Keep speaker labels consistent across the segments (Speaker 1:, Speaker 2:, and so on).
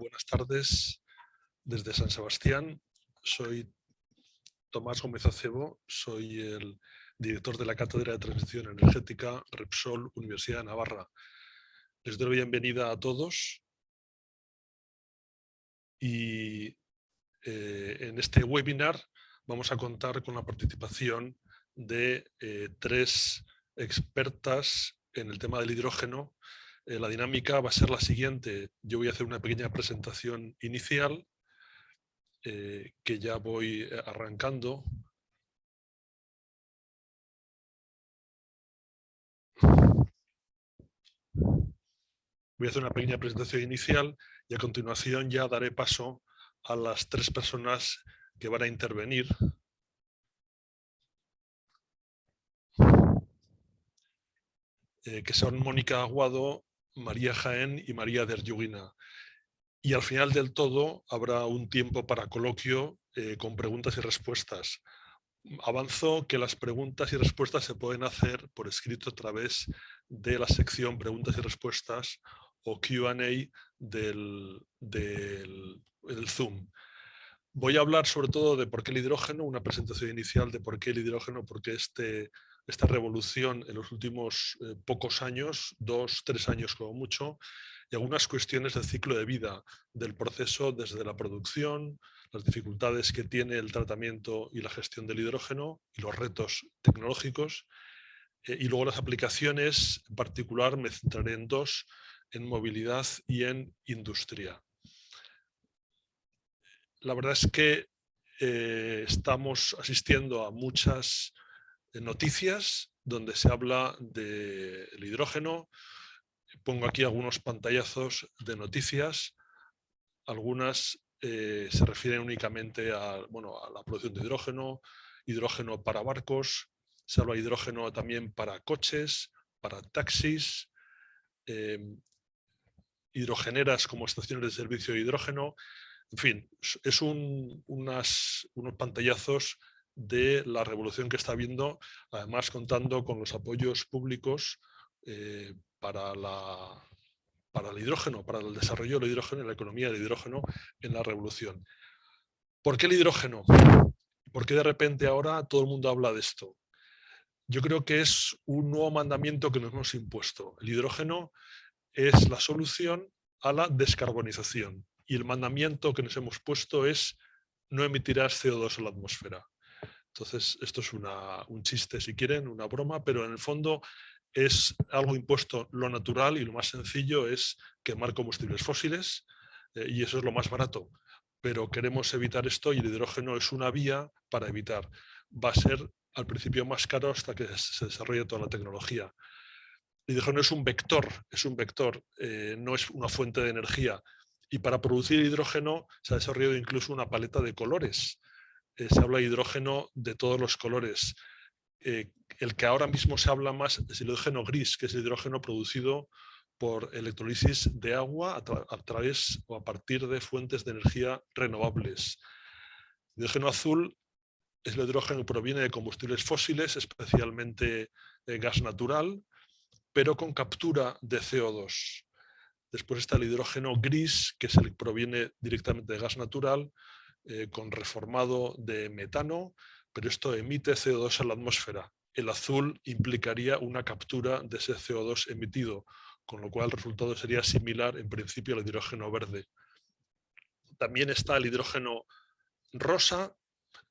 Speaker 1: buenas tardes desde San Sebastián. Soy Tomás Gómez Acebo, soy el director de la Cátedra de Transición Energética Repsol, Universidad de Navarra. Les doy la bienvenida a todos y en este webinar vamos a contar con la participación de tres expertas en el tema del hidrógeno. La dinámica va a ser la siguiente. Yo voy a hacer una pequeña presentación inicial que ya voy arrancando. Voy a hacer una pequeña presentación inicial y a continuación ya daré paso a las tres personas que van a intervenir. Que son Mónica Aguado, María Jaén y María Derlluguina. Y al final del todo habrá un tiempo para coloquio con preguntas y respuestas. Avanzo que las preguntas y respuestas se pueden hacer por escrito a través de la sección preguntas y respuestas o Q&A del Zoom. Voy a hablar sobre todo de por qué el hidrógeno, una presentación inicial de por qué el hidrógeno, por qué esta revolución en los últimos pocos años, 2, 3 años como mucho, y algunas cuestiones del ciclo de vida del proceso desde la producción, las dificultades que tiene el tratamiento y la gestión del hidrógeno y los retos tecnológicos. Y luego las aplicaciones, en particular me centraré en dos, en movilidad y en industria. La verdad es que estamos asistiendo a muchas noticias donde se habla del hidrógeno. Pongo aquí algunos pantallazos de noticias. Algunas se refieren únicamente a la producción de hidrógeno, hidrógeno para barcos, se habla de hidrógeno también para coches, para taxis, hidrogeneras como estaciones de servicio de hidrógeno. En fin, es unos pantallazos de la revolución que está habiendo, además contando con los apoyos públicos para el hidrógeno, para el desarrollo del hidrógeno y la economía del hidrógeno en la revolución. ¿Por qué el hidrógeno? ¿Por qué de repente ahora todo el mundo habla de esto? Yo creo que es un nuevo mandamiento que nos hemos impuesto. El hidrógeno es la solución a la descarbonización. Y el mandamiento que nos hemos puesto es no emitirás CO2 en la atmósfera. Entonces, esto es un chiste, si quieren, una broma, pero en el fondo es algo impuesto. Lo natural y lo más sencillo es quemar combustibles fósiles y eso es lo más barato. Pero queremos evitar esto y el hidrógeno es una vía para evitar. Va a ser al principio más caro hasta que se desarrolle toda la tecnología. El hidrógeno es un vector, no es una fuente de energía. Y para producir hidrógeno se ha desarrollado incluso una paleta de colores. Se habla de hidrógeno de todos los colores. El que ahora mismo se habla más es el hidrógeno gris, que es el hidrógeno producido por electrólisis de agua a través o a partir de fuentes de energía renovables. El hidrógeno azul es el hidrógeno que proviene de combustibles fósiles, especialmente gas natural, pero con captura de CO2. Después está el hidrógeno gris, que es el que proviene directamente de gas natural, con reformado de metano, pero esto emite CO2 a la atmósfera. El azul implicaría una captura de ese CO2 emitido, con lo cual el resultado sería similar en principio al hidrógeno verde. También está el hidrógeno rosa,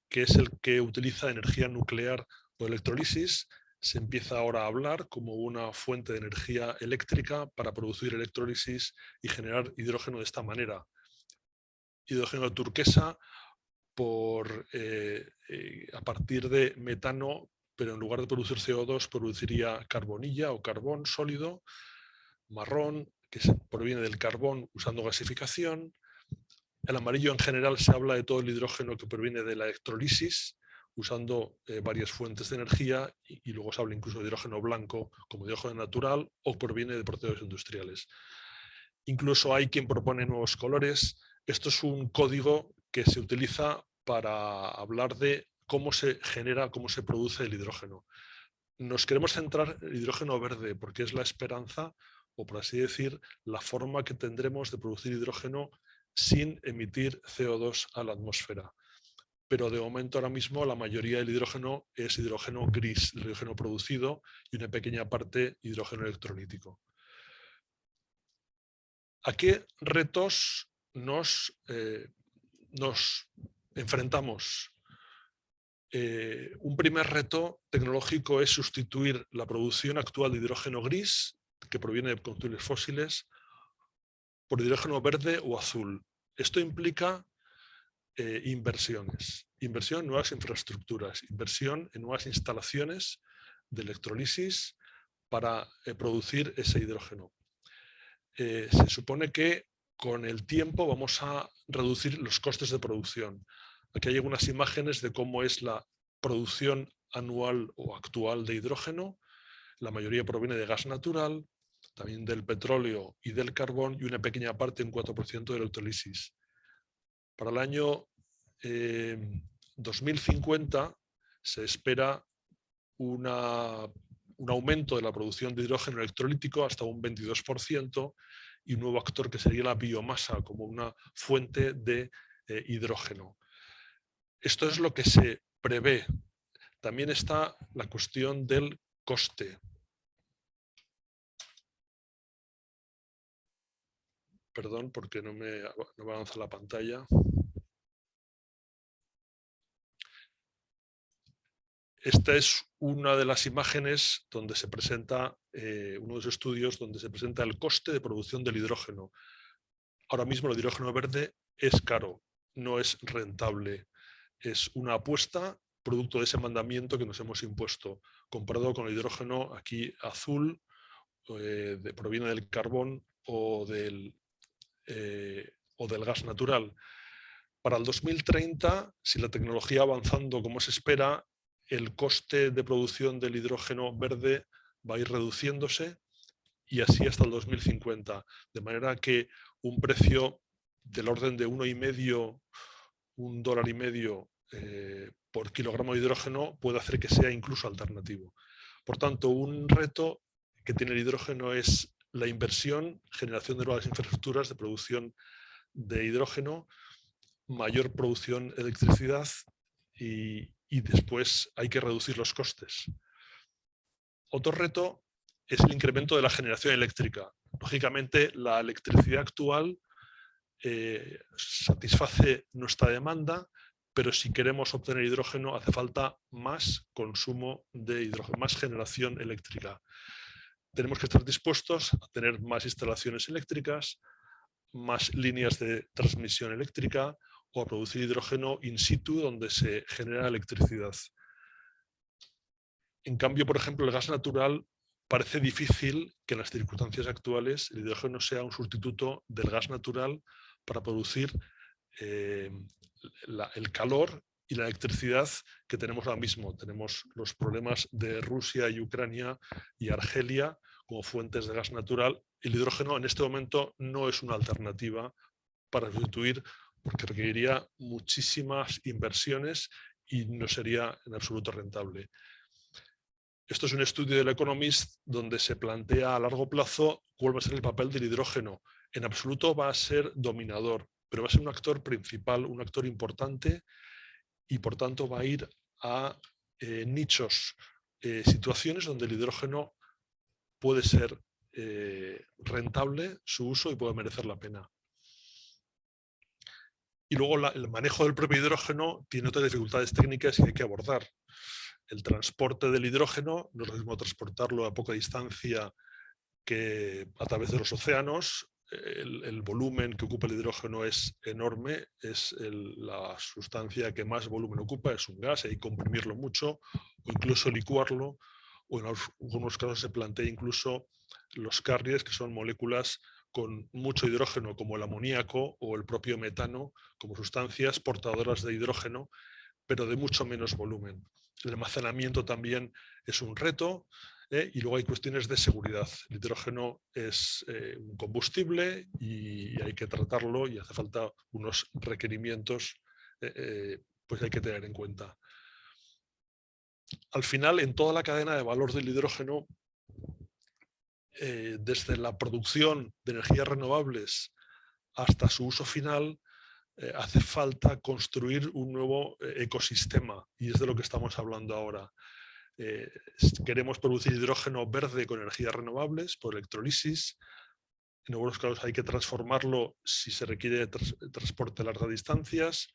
Speaker 1: que es el que utiliza energía nuclear o electrólisis. Se empieza ahora a hablar como una fuente de energía eléctrica para producir electrólisis y generar hidrógeno de esta manera. Hidrógeno turquesa a partir de metano, pero en lugar de producir CO2 produciría carbonilla o carbón sólido. Marrón, que proviene del carbón usando gasificación. El amarillo en general se habla de todo el hidrógeno que proviene de la electrólisis, usando varias fuentes de energía, y luego se habla incluso de hidrógeno blanco como hidrógeno natural o proviene de procesos industriales. Incluso hay quien propone nuevos colores. Esto es un código que se utiliza para hablar de cómo se genera, cómo se produce el hidrógeno. Nos queremos centrar en el hidrógeno verde porque es la esperanza, o por así decir, la forma que tendremos de producir hidrógeno sin emitir CO2 a la atmósfera. Pero de momento ahora mismo la mayoría del hidrógeno es hidrógeno gris, hidrógeno producido, y una pequeña parte hidrógeno electrolítico. ¿A qué retos nos enfrentamos? Un primer reto tecnológico es sustituir la producción actual de hidrógeno gris, que proviene de combustibles fósiles, por hidrógeno verde o azul. Esto implica inversiones, inversión en nuevas infraestructuras, inversión en nuevas instalaciones de electrolisis para producir ese hidrógeno. Se supone que con el tiempo vamos a reducir los costes de producción. Aquí hay algunas imágenes de cómo es la producción anual o actual de hidrógeno. La mayoría proviene de gas natural, también del petróleo y del carbón, y una pequeña parte, un 4% de electrolisis. Para el año 2050 se espera un aumento de la producción de hidrógeno electrolítico hasta un 22%, y un nuevo actor que sería la biomasa como una fuente de hidrógeno. Esto es lo que se prevé. También está la cuestión del coste. Perdón, porque no me avanza la pantalla. Esta es una de las imágenes donde se presenta, uno de los estudios donde se presenta el coste de producción del hidrógeno. Ahora mismo el hidrógeno verde es caro, no es rentable. Es una apuesta producto de ese mandamiento que nos hemos impuesto, comparado con el hidrógeno aquí azul, proviene del carbón o del gas natural. Para el 2030, si la tecnología avanzando como se espera, el coste de producción del hidrógeno verde va a ir reduciéndose, y así hasta el 2050. De manera que un precio del orden de $1,50 por kilogramo de hidrógeno puede hacer que sea incluso alternativo. Por tanto, un reto que tiene el hidrógeno es la inversión, generación de nuevas infraestructuras de producción de hidrógeno, mayor producción de electricidad, y después hay que reducir los costes. Otro reto es el incremento de la generación eléctrica. Lógicamente, la electricidad actual satisface nuestra demanda, pero si queremos obtener hidrógeno hace falta más consumo de hidrógeno, más generación eléctrica. Tenemos que estar dispuestos a tener más instalaciones eléctricas, más líneas de transmisión eléctrica, o a producir hidrógeno in situ donde se genera electricidad. En cambio, por ejemplo, el gas natural parece difícil que en las circunstancias actuales el hidrógeno sea un sustituto del gas natural para producir el calor y la electricidad que tenemos ahora mismo. Tenemos los problemas de Rusia y Ucrania y Argelia como fuentes de gas natural. El hidrógeno en este momento no es una alternativa para sustituir, porque requeriría muchísimas inversiones y no sería en absoluto rentable. Esto es un estudio del Economist donde se plantea a largo plazo cuál va a ser el papel del hidrógeno. En absoluto va a ser dominador, pero va a ser un actor principal, un actor importante, y por tanto va a ir a nichos, situaciones donde el hidrógeno puede ser rentable su uso y puede merecer la pena. Y luego el manejo del propio hidrógeno tiene otras dificultades técnicas que hay que abordar. El transporte del hidrógeno no es lo mismo transportarlo a poca distancia que a través de los océanos. El volumen que ocupa el hidrógeno es enorme, es la sustancia que más volumen ocupa, es un gas, hay que comprimirlo mucho o incluso licuarlo, o en algunos casos se plantea incluso los carriers, que son moléculas con mucho hidrógeno, como el amoníaco o el propio metano, como sustancias portadoras de hidrógeno, pero de mucho menos volumen. El almacenamiento también es un reto, y luego hay cuestiones de seguridad. El hidrógeno es un combustible y hay que tratarlo, y hace falta unos requerimientos, pues hay que tener en cuenta. Al final, en toda la cadena de valor del hidrógeno, desde la producción de energías renovables hasta su uso final hace falta construir un nuevo ecosistema, y es de lo que estamos hablando ahora. Queremos producir hidrógeno verde con energías renovables por electrolisis. En algunos casos hay que transformarlo si se requiere transporte a largas distancias.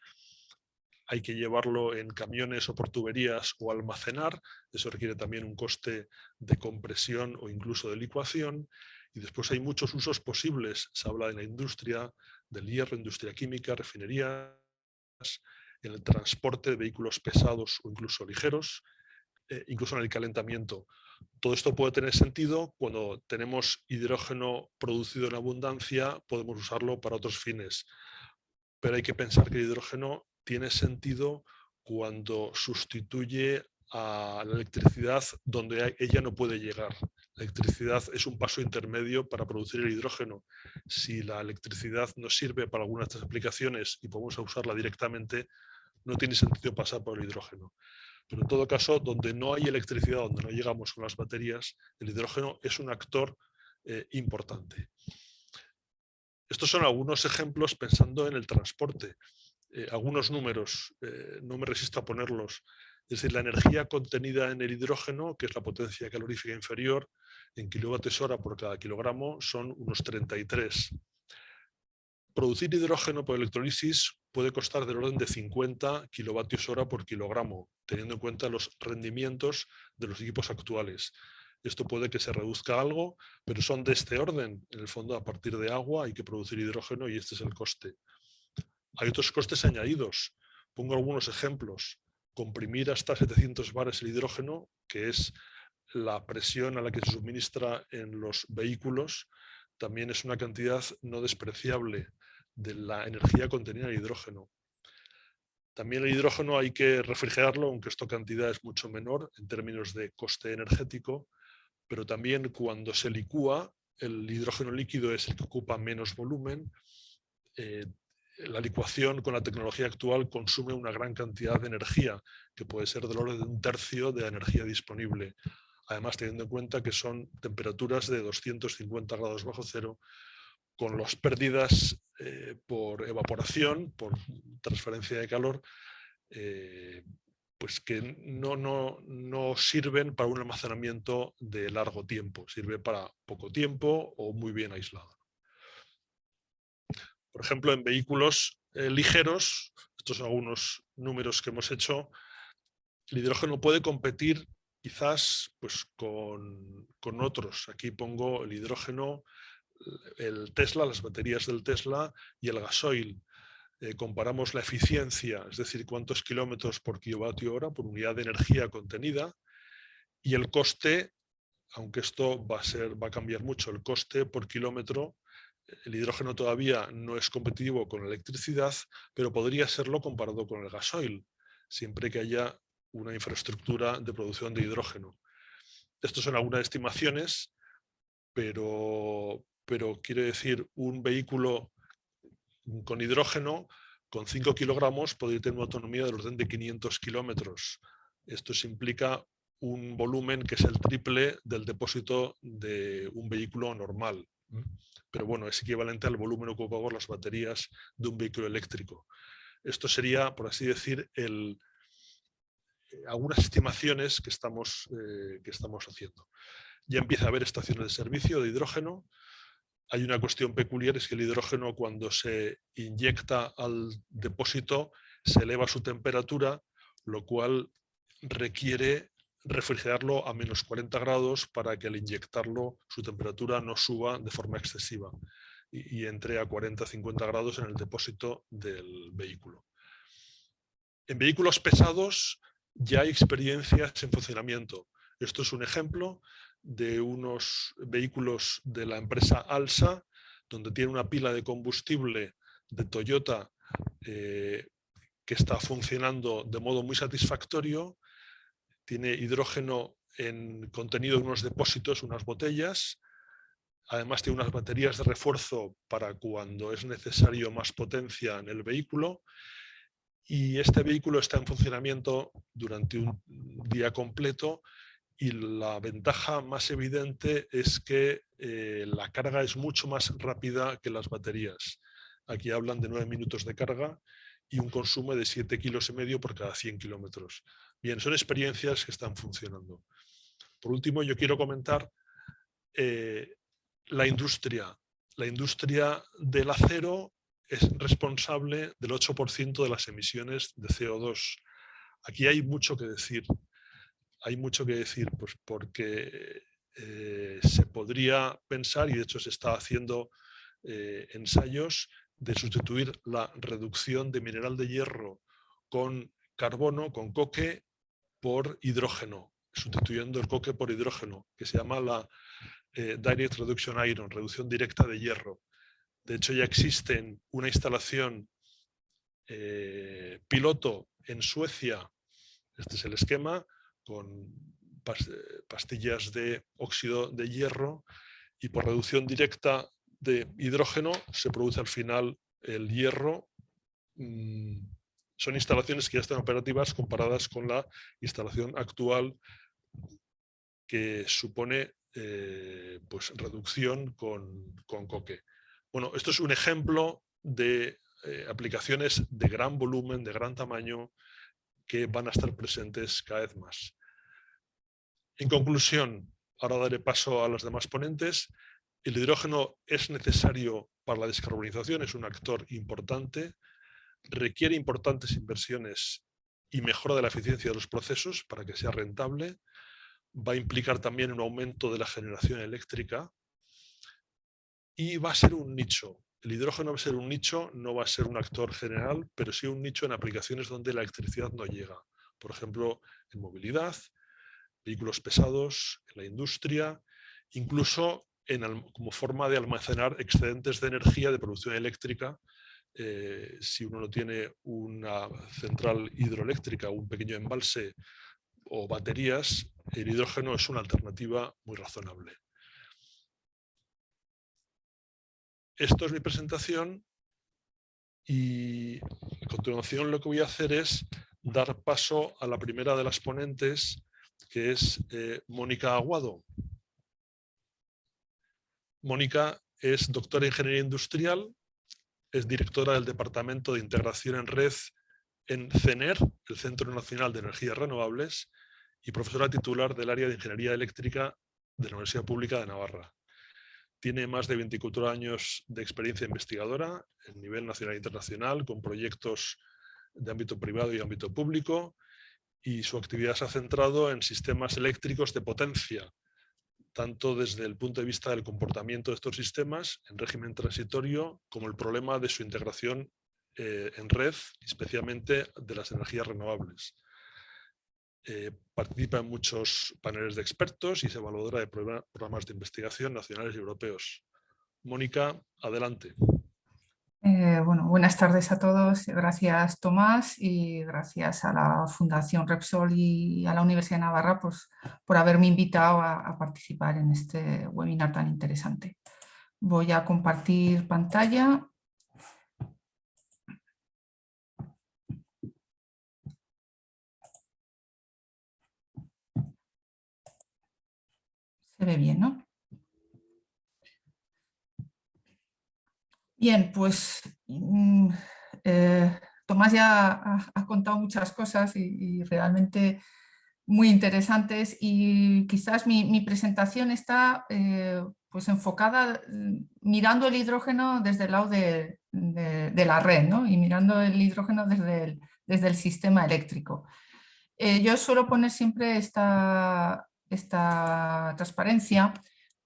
Speaker 1: Hay que llevarlo en camiones o por tuberías o almacenar. Eso requiere también un coste de compresión o incluso de licuación. Y después hay muchos usos posibles. Se habla de la industria del hierro, industria química, refinerías, en el transporte de vehículos pesados o incluso ligeros, incluso en el calentamiento. Todo esto puede tener sentido cuando tenemos hidrógeno producido en abundancia, podemos usarlo para otros fines. Pero hay que pensar que el hidrógeno tiene sentido cuando sustituye a la electricidad donde ella no puede llegar. La electricidad es un paso intermedio para producir el hidrógeno. Si la electricidad nos sirve para algunas de estas aplicaciones y podemos usarla directamente, no tiene sentido pasar por el hidrógeno. Pero en todo caso, donde no hay electricidad, donde no llegamos con las baterías, el hidrógeno es un actor importante. Estos son algunos ejemplos pensando en el transporte. Algunos números, no me resisto a ponerlos. Es decir, la energía contenida en el hidrógeno, que es la potencia calorífica inferior, en kilovatios hora por cada kilogramo, son unos 33. Producir hidrógeno por electrolisis puede costar del orden de 50 kilovatios hora por kilogramo, teniendo en cuenta los rendimientos de los equipos actuales. Esto puede que se reduzca algo, pero son de este orden. En el fondo, a partir de agua hay que producir hidrógeno y este es el coste. Hay otros costes añadidos. Pongo algunos ejemplos. Comprimir hasta 700 bares el hidrógeno, que es la presión a la que se suministra en los vehículos, también es una cantidad no despreciable de la energía contenida en el hidrógeno. También el hidrógeno hay que refrigerarlo, aunque esta cantidad es mucho menor en términos de coste energético, pero también cuando se licúa, el hidrógeno líquido es el que ocupa menos volumen. La licuación con la tecnología actual consume una gran cantidad de energía, que puede ser del orden de 1/3 de la energía disponible. Además, teniendo en cuenta que son temperaturas de 250 grados bajo cero, con las pérdidas por evaporación, por transferencia de calor, pues que no sirven para un almacenamiento de largo tiempo, sirve para poco tiempo o muy bien aislado. Por ejemplo, en vehículos ligeros, estos son algunos números que hemos hecho, el hidrógeno puede competir quizás pues, con otros. Aquí pongo el hidrógeno, el Tesla, las baterías del Tesla y el gasoil. Comparamos la eficiencia, es decir, cuántos kilómetros por kilovatio hora por unidad de energía contenida, y el coste, aunque esto va a cambiar mucho, el coste por kilómetro. El hidrógeno todavía no es competitivo con la electricidad, pero podría serlo comparado con el gasoil, siempre que haya una infraestructura de producción de hidrógeno. Estos son algunas estimaciones, pero quiero decir, un vehículo con hidrógeno con 5 kilogramos podría tener una autonomía del orden de 500 kilómetros. Esto implica un volumen que es el triple del depósito de un vehículo normal. Pero bueno, es equivalente al volumen ocupado por las baterías de un vehículo eléctrico. Esto sería, por así decir, algunas estimaciones que estamos haciendo. Ya empieza a haber estaciones de servicio de hidrógeno. Hay una cuestión peculiar, es que el hidrógeno cuando se inyecta al depósito se eleva su temperatura, lo cual requiere refrigerarlo a menos 40 grados para que al inyectarlo su temperatura no suba de forma excesiva y entre a 40-50 grados en el depósito del vehículo. En vehículos pesados ya hay experiencias en funcionamiento. Esto es un ejemplo de unos vehículos de la empresa Alsa, donde tiene una pila de combustible de Toyota que está funcionando de modo muy satisfactorio. Tiene hidrógeno contenido en unos depósitos, unas botellas. Además tiene unas baterías de refuerzo para cuando es necesario más potencia en el vehículo. Y este vehículo está en funcionamiento durante un día completo y la ventaja más evidente es que la carga es mucho más rápida que las baterías. aquí hablan de 9 minutos de carga y un consumo de 7,5 kilos por cada 100 kilómetros. Bien, son experiencias que están funcionando. Por último, yo quiero comentar la industria. La industria del acero es responsable del 8% de las emisiones de CO2. Aquí hay mucho que decir. Hay mucho que decir, pues porque se podría pensar, y de hecho se está haciendo ensayos, de sustituir la reducción de mineral de hierro con carbono, con coque, por hidrógeno, sustituyendo el coque por hidrógeno, que se llama la Direct Reduction Iron, reducción directa de hierro. De hecho, ya existe una instalación piloto en Suecia, este es el esquema, con pastillas de óxido de hierro, y por reducción directa de hidrógeno se produce al final el hierro. Son instalaciones que ya están operativas comparadas con la instalación actual, que supone pues reducción con coque. Bueno, esto es un ejemplo de aplicaciones de gran volumen, de gran tamaño, que van a estar presentes cada vez más. En conclusión, ahora daré paso a los demás ponentes. El hidrógeno es necesario para la descarbonización, es un actor importante, requiere importantes inversiones y mejora de la eficiencia de los procesos para que sea rentable. Va a implicar también un aumento de la generación eléctrica y va a ser un nicho. El hidrógeno va a ser un nicho, no va a ser un actor general, pero sí un nicho en aplicaciones donde la electricidad no llega. Por ejemplo, en movilidad, vehículos pesados, en la industria, incluso como forma de almacenar excedentes de energía de producción eléctrica. Si uno no tiene una central hidroeléctrica, un pequeño embalse o baterías, el hidrógeno es una alternativa muy razonable. Esto es mi presentación y a continuación lo que voy a hacer es dar paso a la primera de las ponentes, que es Mónica Aguado. Mónica es doctora en Ingeniería Industrial, es directora del Departamento de Integración en Red en CENER, el Centro Nacional de Energías Renovables, y profesora titular del área de Ingeniería Eléctrica de la Universidad Pública de Navarra. Tiene más de 24 años de experiencia investigadora en nivel nacional e internacional, con proyectos de ámbito privado y ámbito público, y su actividad se ha centrado en sistemas eléctricos de potencia, tanto desde el punto de vista del comportamiento de estos sistemas en régimen transitorio, como el problema de su integración en red, especialmente de las energías renovables. Participa en muchos paneles de expertos y es evaluadora de programas de investigación nacionales y europeos. Mónica, adelante.
Speaker 2: Bueno, buenas tardes a todos. Gracias, Tomás, y gracias a la Fundación Repsol y a la Universidad de Navarra por haberme invitado a participar en este webinar tan interesante. Voy a compartir pantalla. Se ve bien, ¿no? Bien, pues Tomás ya ha contado muchas cosas y realmente muy interesantes, y quizás mi presentación está pues enfocada mirando el hidrógeno desde el lado de la red, ¿no? Y mirando el hidrógeno desde el sistema eléctrico. Yo suelo poner siempre esta transparencia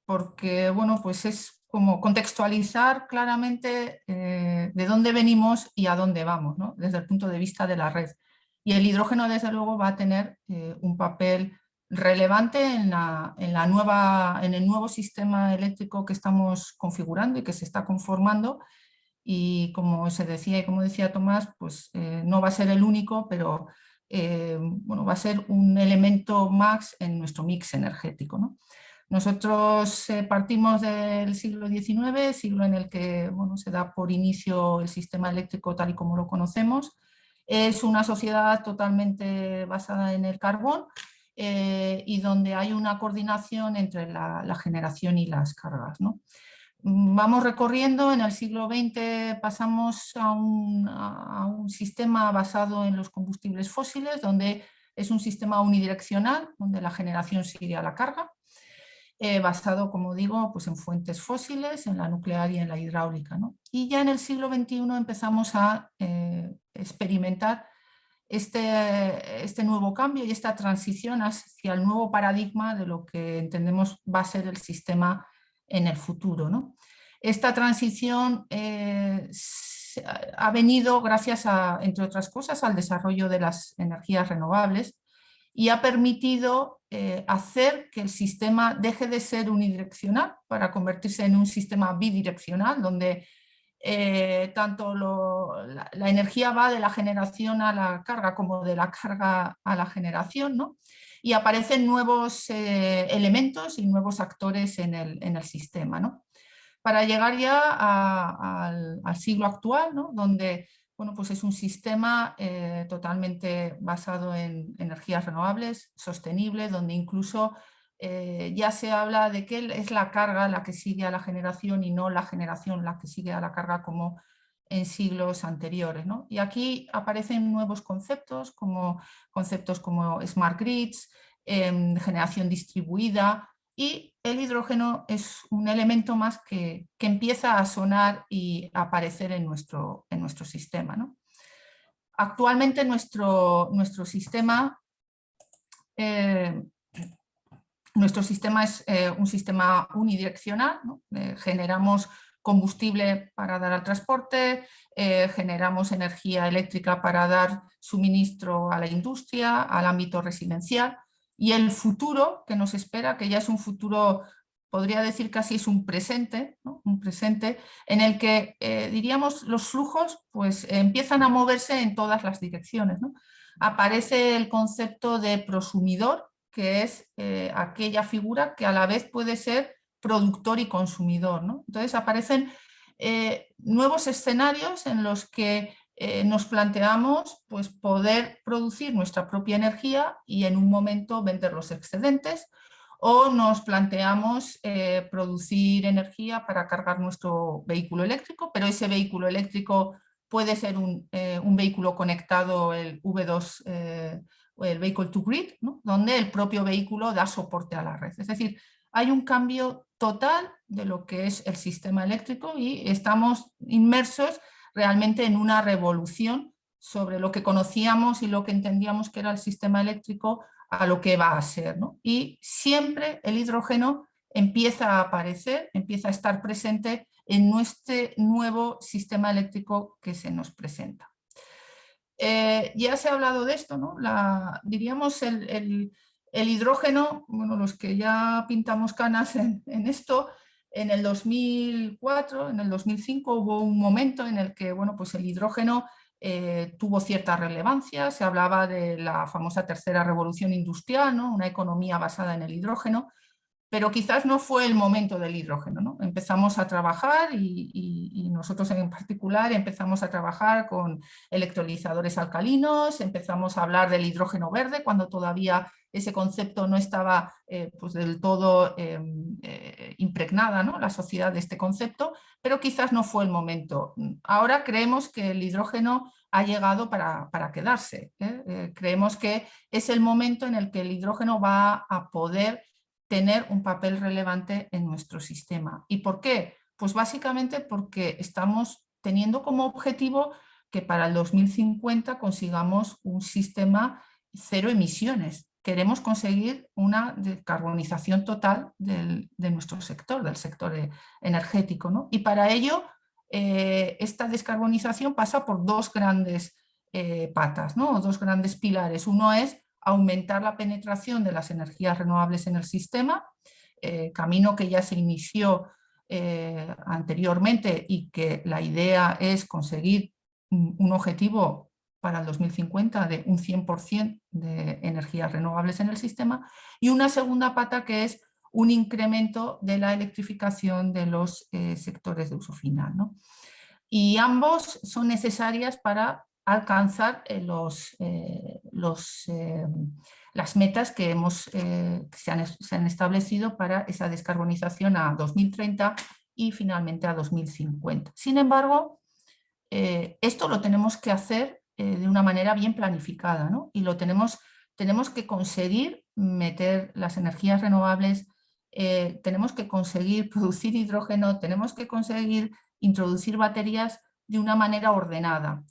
Speaker 2: porque, bueno, pues es como contextualizar claramente de dónde venimos y a dónde vamos, ¿no? Desde el punto de vista de la red. Y el hidrógeno, desde luego, va a tener un papel relevante en el nuevo sistema eléctrico que estamos configurando y que se está conformando. Y como se decía y como decía Tomás, pues no va a ser el único, pero bueno, va a ser un elemento más en nuestro mix energético, ¿no? Nosotros partimos del siglo XIX, siglo en el que, bueno, se da por inicio el sistema eléctrico tal y como lo conocemos. Es una sociedad totalmente basada en el carbón y donde hay una coordinación entre la generación y las cargas, ¿no? vamos recorriendo. En el siglo XX pasamos a un sistema basado en los combustibles fósiles, donde es un sistema unidireccional, donde la generación sigue a la carga, basado, como digo, pues en fuentes fósiles, en la nuclear y en la hidráulica, ¿no? Y ya en el siglo XXI empezamos a experimentar este nuevo cambio y esta transición hacia el nuevo paradigma de lo que entendemos va a ser el sistema en el futuro, ¿no? Esta transición ha venido gracias a, entre otras cosas, al desarrollo de las energías renovables, y ha permitido hacer que el sistema deje de ser unidireccional para convertirse en un sistema bidireccional, donde tanto la energía va de la generación a la carga como de la carga a la generación, ¿no? Y aparecen nuevos elementos y nuevos actores en el sistema, ¿no? Para llegar ya al siglo actual, ¿no? Donde, bueno, pues es un sistema totalmente basado en energías renovables, sostenible, donde incluso ya se habla de que es la carga la que sigue a la generación y no la generación la que sigue a la carga, como en siglos anteriores, ¿no? Y aquí aparecen nuevos conceptos como smart grids, generación distribuida, y el hidrógeno es un elemento más que empieza a sonar y a aparecer en nuestro sistema, ¿no? Actualmente nuestro sistema es un sistema unidireccional, ¿no? Generamos combustible para dar al transporte, generamos energía eléctrica para dar suministro a la industria, al ámbito residencial, y el futuro que nos espera, que ya es un futuro, podría decir casi es un presente, ¿no? Un presente en el que diríamos los flujos pues empiezan a moverse en todas las direcciones, ¿no? Aparece el concepto de prosumidor, que es aquella figura que a la vez puede ser productor y consumidor, ¿no? Entonces aparecen nuevos escenarios en los que nos planteamos pues, poder producir nuestra propia energía y en un momento vender los excedentes, o nos planteamos producir energía para cargar nuestro vehículo eléctrico, pero ese vehículo eléctrico puede ser un vehículo conectado, el V2, el Vehicle to Grid, ¿no? Donde el propio vehículo da soporte a la red. Es decir, hay un cambio total de lo que es el sistema eléctrico y estamos inmersos realmente en una revolución sobre lo que conocíamos y lo que entendíamos que era el sistema eléctrico a lo que va a ser, ¿no? Y siempre el hidrógeno empieza a aparecer, empieza a estar presente en nuestro nuevo sistema eléctrico que se nos presenta. Ya se ha hablado de esto, ¿no? Diríamos el hidrógeno, bueno, los que ya pintamos canas en esto, en el 2004, en el 2005 hubo un momento en el que, bueno, pues el hidrógeno tuvo cierta relevancia. Se hablaba de la famosa tercera revolución industrial, ¿no? Una economía basada en el hidrógeno, pero quizás no fue el momento del hidrógeno, ¿no? Empezamos a trabajar y nosotros en particular empezamos a trabajar con electrolizadores alcalinos, empezamos a hablar del hidrógeno verde cuando todavía ese concepto no estaba pues del todo impregnada, ¿no? La sociedad de este concepto, pero quizás no fue el momento. Ahora creemos que el hidrógeno ha llegado para quedarse. Creemos que es el momento en el que el hidrógeno va a poder tener un papel relevante en nuestro sistema. ¿Y por qué? Pues básicamente porque estamos teniendo como objetivo que para el 2050 consigamos un sistema cero emisiones. Queremos conseguir una descarbonización total de nuestro sector, del sector energético, ¿no? Y para ello esta descarbonización pasa por dos grandes patas, ¿no? Dos grandes pilares. Uno es aumentar la penetración de las energías renovables en el sistema, camino que ya se inició anteriormente y que la idea es conseguir un objetivo para el 2050 de un 100% de energías renovables en el sistema, y una segunda pata que es un incremento de la electrificación de los sectores de uso final, ¿no? Y ambos son necesarias para alcanzar las metas que se han establecido para esa descarbonización a 2030 y finalmente a 2050. Sin embargo, esto lo tenemos que hacer de una manera bien planificada, ¿no? Y tenemos que conseguir meter las energías renovables, tenemos que conseguir producir hidrógeno, tenemos que conseguir introducir baterías de una manera ordenada,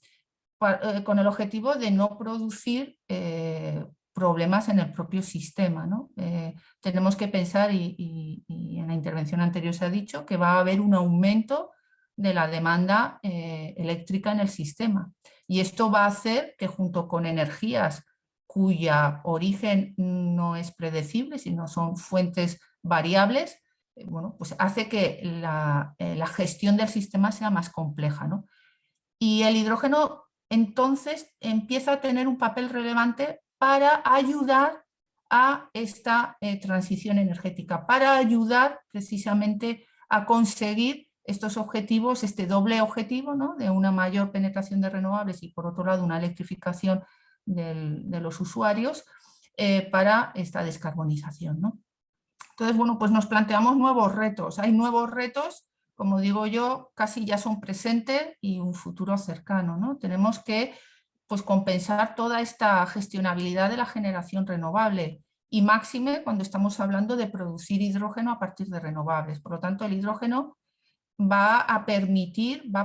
Speaker 2: con el objetivo de no producir problemas en el propio sistema, ¿no? Tenemos que pensar, y en la intervención anterior se ha dicho, que va a haber un aumento de la demanda eléctrica en el sistema. Y esto va a hacer que, junto con energías cuya origen no es predecible, sino son fuentes variables, bueno, pues hace que la gestión del sistema sea más compleja, ¿no? Y el hidrógeno entonces empieza a tener un papel relevante para ayudar a esta transición energética, para ayudar precisamente a conseguir estos objetivos, este doble objetivo, ¿no? De una mayor penetración de renovables y, por otro lado, una electrificación de los usuarios para esta descarbonización, ¿no? Entonces, bueno, pues nos planteamos nuevos retos. Hay nuevos retos, como digo yo, casi ya son presente y un futuro cercano, ¿no? Tenemos que, pues, compensar toda esta gestionabilidad de la generación renovable, y máxime cuando estamos hablando de producir hidrógeno a partir de renovables. Por lo tanto, el hidrógeno va a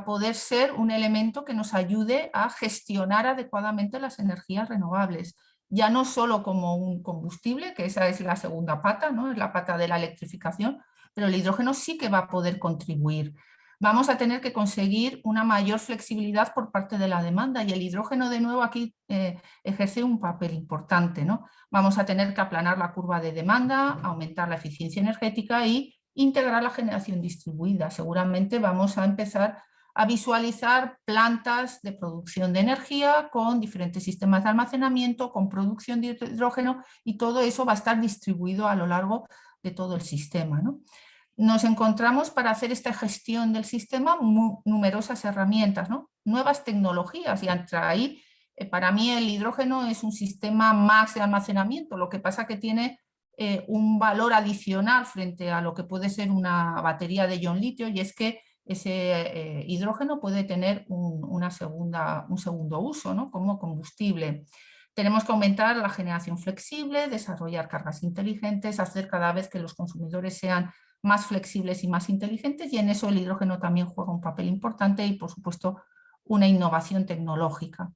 Speaker 2: poder ser un elemento que nos ayude a gestionar adecuadamente las energías renovables, ya no solo como un combustible, que esa es la segunda pata, ¿no? Es la pata de la electrificación, pero el hidrógeno sí que va a poder contribuir. Vamos a tener que conseguir una mayor flexibilidad por parte de la demanda, y el hidrógeno, de nuevo, aquí ejerce un papel importante, ¿no? Vamos a tener que aplanar la curva de demanda, aumentar la eficiencia energética y integrar la generación distribuida. Seguramente vamos a empezar a visualizar plantas de producción de energía con diferentes sistemas de almacenamiento, con producción de hidrógeno, y todo eso va a estar distribuido a lo largo de todo el sistema, ¿no? Nos encontramos, para hacer esta gestión del sistema, numerosas herramientas, ¿no? Nuevas tecnologías, y ahí, para mí, el hidrógeno es un sistema más de almacenamiento. Lo que pasa que tiene un valor adicional frente a lo que puede ser una batería de ion litio, y es que ese hidrógeno puede tener un segundo uso, ¿no? Como combustible. Tenemos que aumentar la generación flexible, desarrollar cargas inteligentes, hacer cada vez que los consumidores sean más flexibles y más inteligentes, y en eso el hidrógeno también juega un papel importante, y, por supuesto, una innovación tecnológica.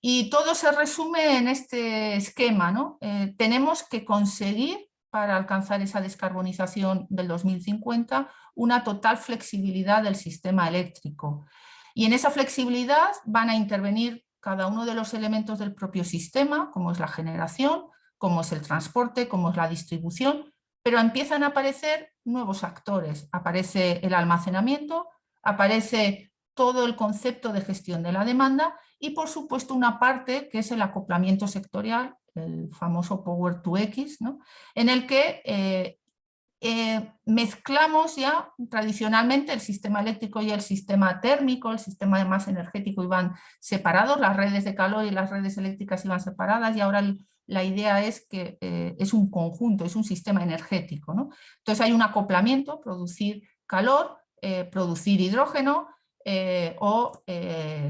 Speaker 2: Y todo se resume en este esquema, ¿no? Tenemos que conseguir, para alcanzar esa descarbonización del 2050, una total flexibilidad del sistema eléctrico. Y en esa flexibilidad van a intervenir cada uno de los elementos del propio sistema, como es la generación, como es el transporte, como es la distribución, pero empiezan a aparecer nuevos actores. Aparece el almacenamiento, aparece todo el concepto de gestión de la demanda, y, por supuesto, una parte que es el acoplamiento sectorial, el famoso Power to X, ¿no? En el que mezclamos ya tradicionalmente el sistema eléctrico y el sistema térmico, el sistema más energético, iban separados, las redes de calor y las redes eléctricas iban separadas, y ahora la idea es que es un conjunto, es un sistema energético, ¿no? Entonces hay un acoplamiento, producir calor, producir hidrógeno,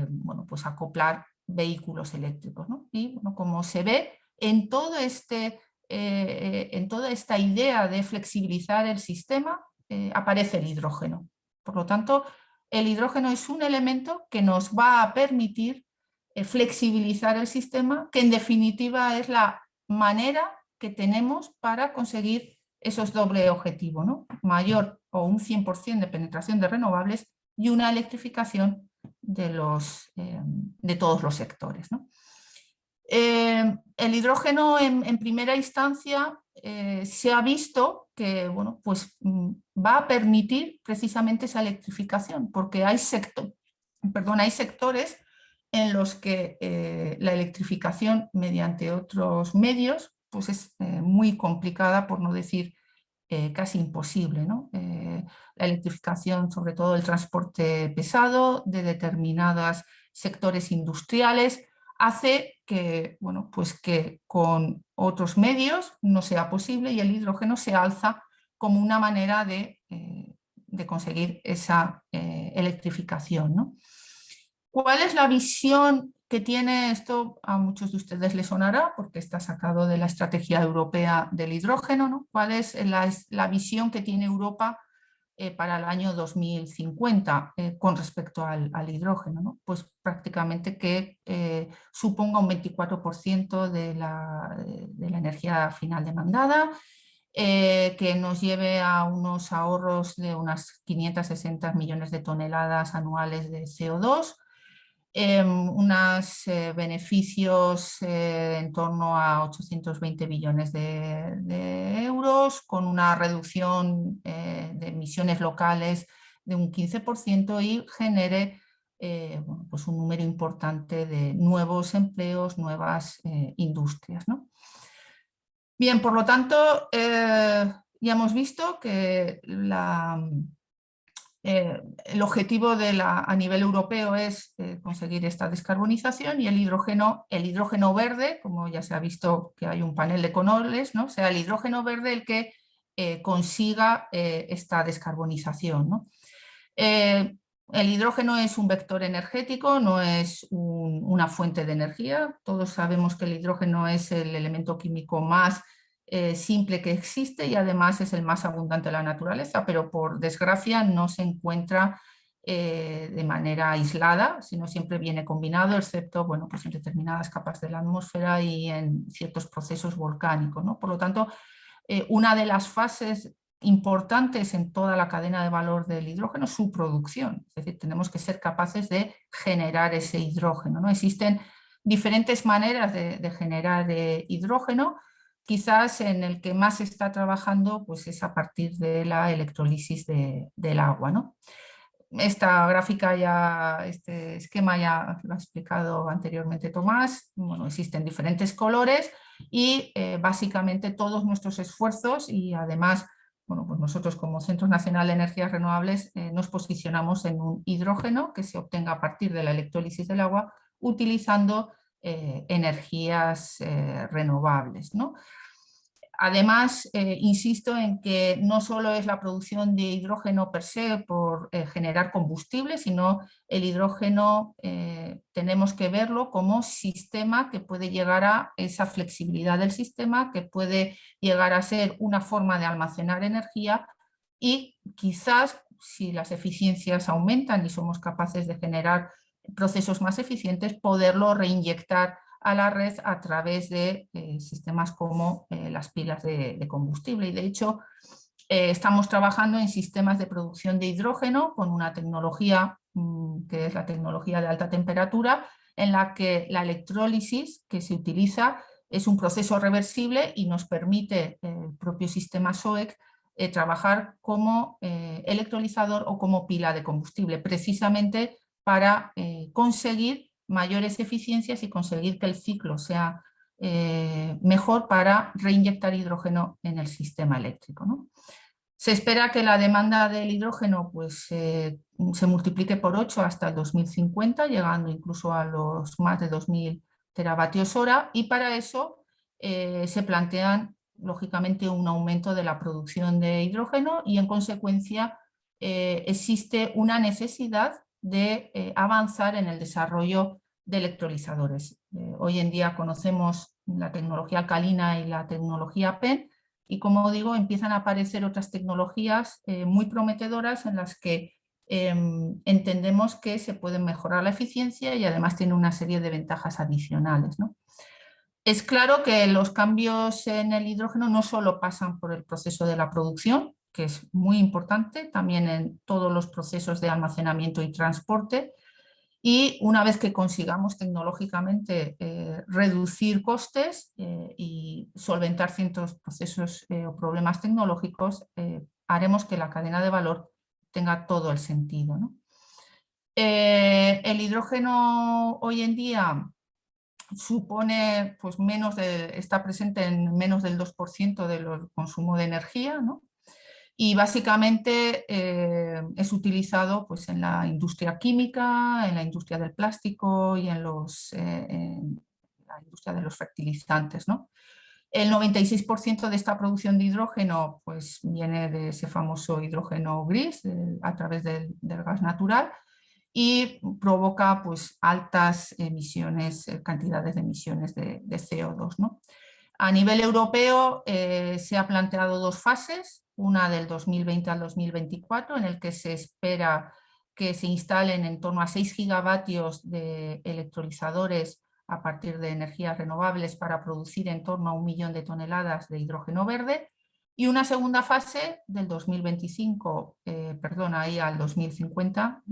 Speaker 2: bueno, pues acoplar vehículos eléctricos, ¿no? Y, bueno, como se ve en todo en toda esta idea de flexibilizar el sistema, aparece el hidrógeno. Por lo tanto, el hidrógeno es un elemento que nos va a permitir flexibilizar el sistema, que en definitiva es la manera que tenemos para conseguir esos doble objetivos, ¿no? Mayor o un 100% de penetración de renovables y una electrificación de todos los sectores, ¿no? El hidrógeno, en primera instancia, se ha visto que, bueno, pues, va a permitir precisamente esa electrificación, porque hay sectores en los que la electrificación mediante otros medios, pues, es muy complicada, por no decir casi imposible, ¿no? La electrificación, sobre todo del transporte pesado, de determinados sectores industriales, hace que, bueno, pues que con otros medios no sea posible, y el hidrógeno se alza como una manera de de conseguir esa electrificación, ¿no? ¿Cuál es la visión que tiene esto? A muchos de ustedes les sonará porque está sacado de la estrategia europea del hidrógeno, ¿no? ¿Cuál es la visión que tiene Europa para el año 2050 con respecto al hidrógeno, ¿no? Pues prácticamente que suponga un 24% de la energía final demandada, que nos lleve a unos ahorros de unas 560 millones de toneladas anuales de CO2, unos beneficios en torno a 820 billones de euros, con una reducción de emisiones locales de un 15% y genere bueno, pues un número importante de nuevos empleos, nuevas industrias, ¿no? Bien, por lo tanto, ya hemos visto que el objetivo a nivel europeo es conseguir esta descarbonización y el hidrógeno verde, como ya se ha visto que hay un panel de colores, ¿no? Sea el hidrógeno verde el que consiga esta descarbonización, ¿no? El hidrógeno es un vector energético, no es una fuente de energía. Todos sabemos que el hidrógeno es el elemento químico más simple que existe y además es el más abundante de la naturaleza, pero por desgracia no se encuentra de manera aislada, sino siempre viene combinado, excepto bueno, pues en determinadas capas de la atmósfera y en ciertos procesos volcánicos, ¿no? Por lo tanto, una de las fases importantes en toda la cadena de valor del hidrógeno es su producción, es decir, tenemos que ser capaces de generar ese hidrógeno, ¿no? Existen diferentes maneras de generar hidrógeno. Quizás en el que más se está trabajando pues es a partir de la electrolisis del agua, ¿no? Esta gráfica este esquema ya lo ha explicado anteriormente Tomás. Bueno, existen diferentes colores y básicamente todos nuestros esfuerzos y además, bueno, pues nosotros como Centro Nacional de Energías Renovables nos posicionamos en un hidrógeno que se obtenga a partir de la electrólisis del agua utilizando energías renovables, ¿no? Además, insisto en que no solo es la producción de hidrógeno per se por generar combustible, sino el hidrógeno tenemos que verlo como sistema que puede llegar a esa flexibilidad del sistema, que puede llegar a ser una forma de almacenar energía y quizás si las eficiencias aumentan y somos capaces de generar procesos más eficientes, poderlo reinyectar a la red a través de sistemas como las pilas de combustible. Y de hecho, estamos trabajando en sistemas de producción de hidrógeno con una tecnología que es la tecnología de alta temperatura, en la que la electrólisis que se utiliza es un proceso reversible y nos permite el propio sistema SOEC trabajar como electrolizador o como pila de combustible, precisamente para conseguir mayores eficiencias y conseguir que el ciclo sea mejor para reinyectar hidrógeno en el sistema eléctrico, ¿no? Se espera que la demanda del hidrógeno pues, se multiplique por 8 hasta el 2050, llegando incluso a los más de 2.000 teravatios hora, y para eso se plantean lógicamente un aumento de la producción de hidrógeno y en consecuencia existe una necesidad de avanzar en el desarrollo de electrolizadores. Hoy en día conocemos la tecnología alcalina y la tecnología PEM y, como digo, empiezan a aparecer otras tecnologías muy prometedoras en las que entendemos que se puede mejorar la eficiencia y además tiene una serie de ventajas adicionales, ¿no? Es claro que los cambios en el hidrógeno no solo pasan por el proceso de la producción, que es muy importante, también en todos los procesos de almacenamiento y transporte. Y una vez que consigamos tecnológicamente reducir costes y solventar ciertos procesos o problemas tecnológicos, haremos que la cadena de valor tenga todo el sentido, ¿no? El hidrógeno hoy en día supone, pues está presente en menos del 2% del consumo de energía, ¿no? Y básicamente es utilizado pues, en la industria química, en la industria del plástico y en la industria de los fertilizantes, ¿no? El 96% de esta producción de hidrógeno pues, viene de ese famoso hidrógeno gris a través del gas natural y provoca pues, altas emisiones, cantidades de emisiones de CO2, ¿no? A nivel europeo se ha planteado 2 fases, una del 2020 al 2024, en el que se espera que se instalen en torno a 6 gigavatios de electrolizadores a partir de energías renovables para producir en torno a 1 millón de toneladas de hidrógeno verde, y una segunda fase del 2025, ahí al 2050,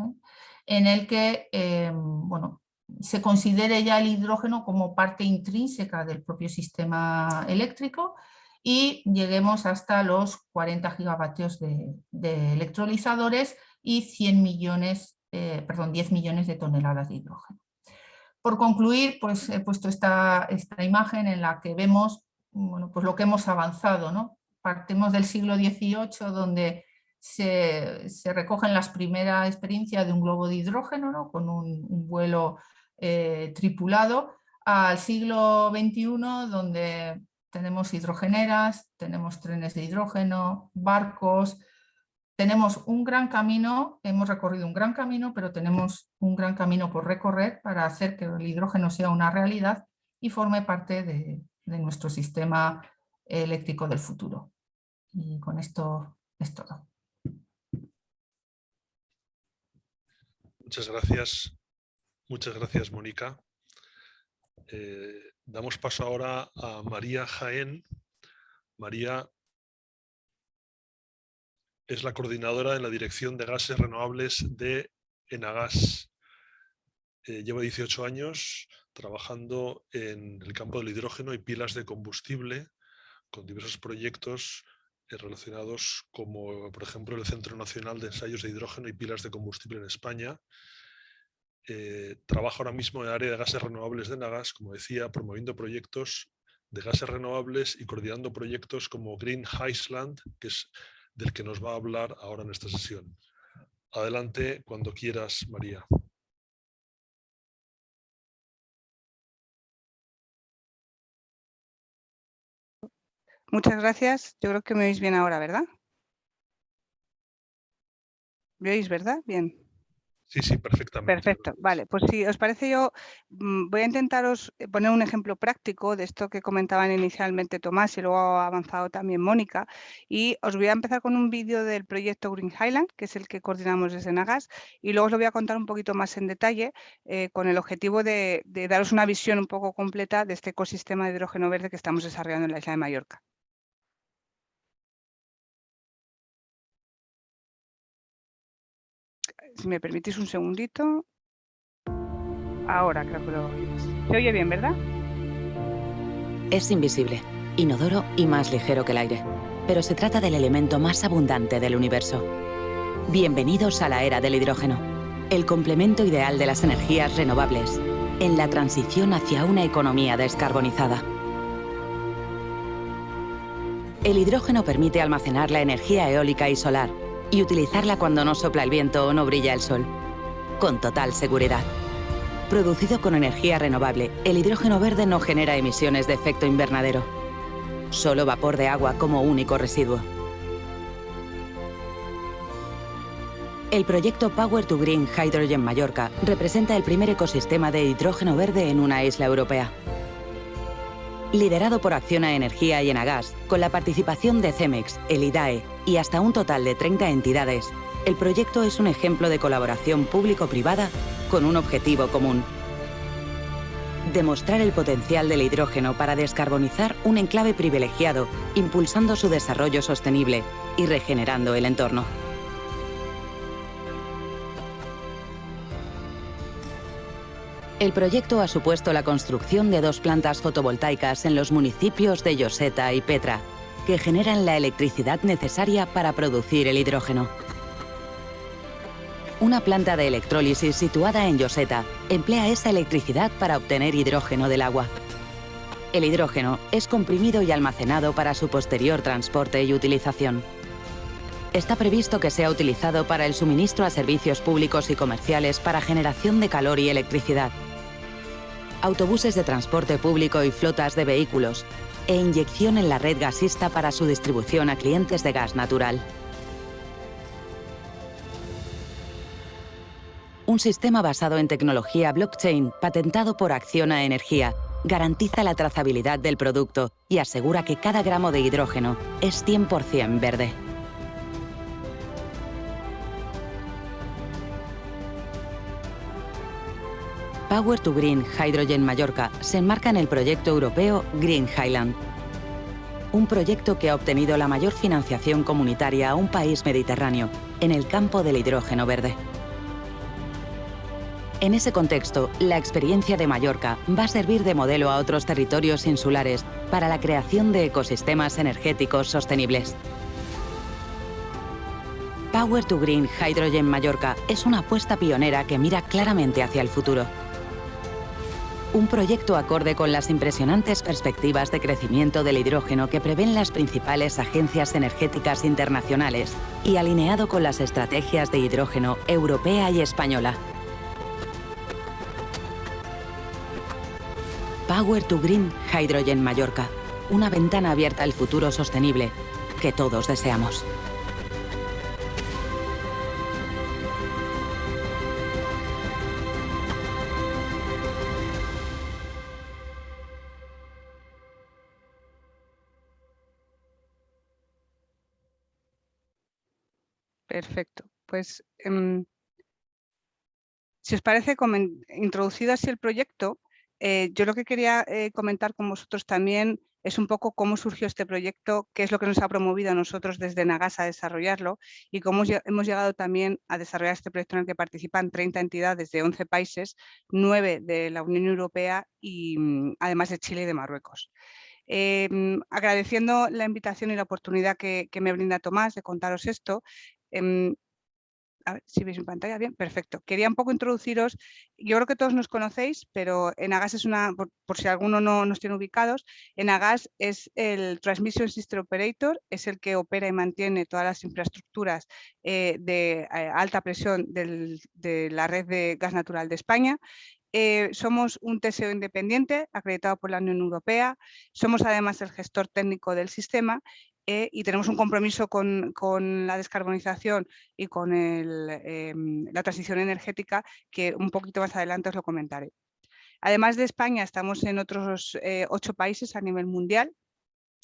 Speaker 2: en el que bueno, se considere ya el hidrógeno como parte intrínseca del propio sistema eléctrico y lleguemos hasta los 40 gigavatios de electrolizadores y 10 millones de toneladas de hidrógeno. Por concluir, pues he puesto esta imagen en la que vemos bueno, pues lo que hemos avanzado, ¿no? Partimos del siglo XVIII, donde se recogen las primeras experiencias de un globo de hidrógeno, ¿no? Con un vuelo tripulado, al siglo XXI, donde tenemos hidrogeneras, tenemos trenes de hidrógeno, barcos. Tenemos un gran camino, hemos recorrido un gran camino, pero tenemos un gran camino por recorrer para hacer que el hidrógeno sea una realidad y forme parte de nuestro sistema eléctrico del futuro. Y con esto es todo.
Speaker 1: Muchas gracias, Mónica. Damos paso ahora a María Jaén. María es la coordinadora de la Dirección de Gases Renovables de Enagás. Lleva 18 años trabajando en el campo del hidrógeno y pilas de combustible con diversos proyectos relacionados como, por ejemplo, el Centro Nacional de Ensayos de Hidrógeno y Pilas de Combustible en España. Trabaja ahora mismo en el área de gases renovables de Enagás, como decía, promoviendo proyectos de gases renovables y coordinando proyectos como Green Iceland, que es del que nos va a hablar ahora en esta sesión. Adelante cuando quieras, María.
Speaker 3: Muchas gracias. Yo creo que me oís bien ahora, ¿verdad? ¿Me oís, verdad? Bien.
Speaker 1: Sí, perfectamente.
Speaker 3: Perfecto, vale. Pues si os parece, yo voy a intentaros poner un ejemplo práctico de esto que comentaban inicialmente Tomás y luego ha avanzado también Mónica. Y os voy a empezar con un vídeo del proyecto Green Highland, que es el que coordinamos desde Enagás, y luego os lo voy a contar un poquito más en detalle con el objetivo de daros una visión un poco completa de este ecosistema de hidrógeno verde que estamos desarrollando en la isla de Mallorca. Si me permitís un segundito. Ahora creo que lo oís. Se oye bien, ¿verdad?
Speaker 4: Es invisible, inodoro y más ligero que el aire, pero se trata del elemento más abundante del universo. Bienvenidos a la era del hidrógeno, el complemento ideal de las energías renovables, en la transición hacia una economía descarbonizada. El hidrógeno permite almacenar la energía eólica y solar y utilizarla cuando no sopla el viento o no brilla el sol, con total seguridad. Producido con energía renovable, el hidrógeno verde no genera emisiones de efecto invernadero, solo vapor de agua como único residuo. El proyecto Power to Green Hydrogen Mallorca representa el primer ecosistema de hidrógeno verde en una isla europea. Liderado por Acciona Energía y Enagás, con la participación de Cemex, el IDAE y hasta un total de 30 entidades, el proyecto es un ejemplo de colaboración público-privada con un objetivo común: demostrar el potencial del hidrógeno para descarbonizar un enclave privilegiado, impulsando su desarrollo sostenible y regenerando el entorno. El proyecto ha supuesto la construcción de 2 plantas fotovoltaicas en los municipios de Lloseta y Petra, que generan la electricidad necesaria para producir el hidrógeno. Una planta de electrólisis situada en Lloseta emplea esa electricidad para obtener hidrógeno del agua. El hidrógeno es comprimido y almacenado para su posterior transporte y utilización. Está previsto que sea utilizado para el suministro a servicios públicos y comerciales para generación de calor y electricidad, autobuses de transporte público y flotas de vehículos, e inyección en la red gasista para su distribución a clientes de gas natural. Un sistema basado en tecnología blockchain patentado por Acciona Energía garantiza la trazabilidad del producto y asegura que cada gramo de hidrógeno es 100% verde. Power to Green Hydrogen Mallorca se enmarca en el proyecto europeo Green Highland, un proyecto que ha obtenido la mayor financiación comunitaria a un país mediterráneo en el campo del hidrógeno verde. En ese contexto, la experiencia de Mallorca va a servir de modelo a otros territorios insulares para la creación de ecosistemas energéticos sostenibles. Power to Green Hydrogen Mallorca es una apuesta pionera que mira claramente hacia el futuro. Un proyecto acorde con las impresionantes perspectivas de crecimiento del hidrógeno que prevén las principales agencias energéticas internacionales y alineado con las estrategias de hidrógeno europea y española. Power to Green Hydrogen Mallorca, una ventana abierta al futuro sostenible que todos deseamos.
Speaker 3: Perfecto. Pues, si os parece, introducido así el proyecto, yo lo que quería comentar con vosotros también es un poco cómo surgió este proyecto, qué es lo que nos ha promovido a nosotros desde Nagas a desarrollarlo y cómo hemos llegado también a desarrollar este proyecto en el que participan 30 entidades de 11 países, 9 de la Unión Europea y además de Chile y de Marruecos. Agradeciendo la invitación y la oportunidad que me brinda Tomás de contaros esto, a ver si veis mi pantalla bien, perfecto. Quería un poco introduciros, yo creo que todos nos conocéis, pero Enagás es por si alguno no nos tiene ubicados, Enagás es el Transmission System Operator, es el que opera y mantiene todas las infraestructuras de alta presión de la red de gas natural de España. Somos un TSO independiente acreditado por la Unión Europea, somos además el gestor técnico del sistema y tenemos un compromiso con la descarbonización y con la transición energética que un poquito más adelante os lo comentaré. Además de España, estamos en otros 8 países a nivel mundial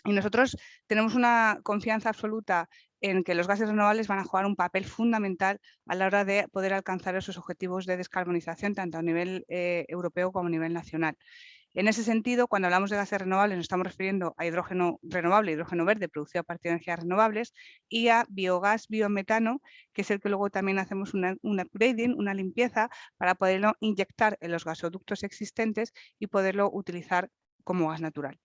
Speaker 3: y nosotros tenemos una confianza absoluta en que los gases renovables van a jugar un papel fundamental a la hora de poder alcanzar esos objetivos de descarbonización, tanto a nivel europeo como a nivel nacional. En ese sentido, cuando hablamos de gases renovables, nos estamos refiriendo a hidrógeno renovable, hidrógeno verde producido a partir de energías renovables y a biogás, biometano, que es el que luego también hacemos un upgrading, una limpieza, para poderlo inyectar en los gasoductos existentes y poderlo utilizar como gas natural.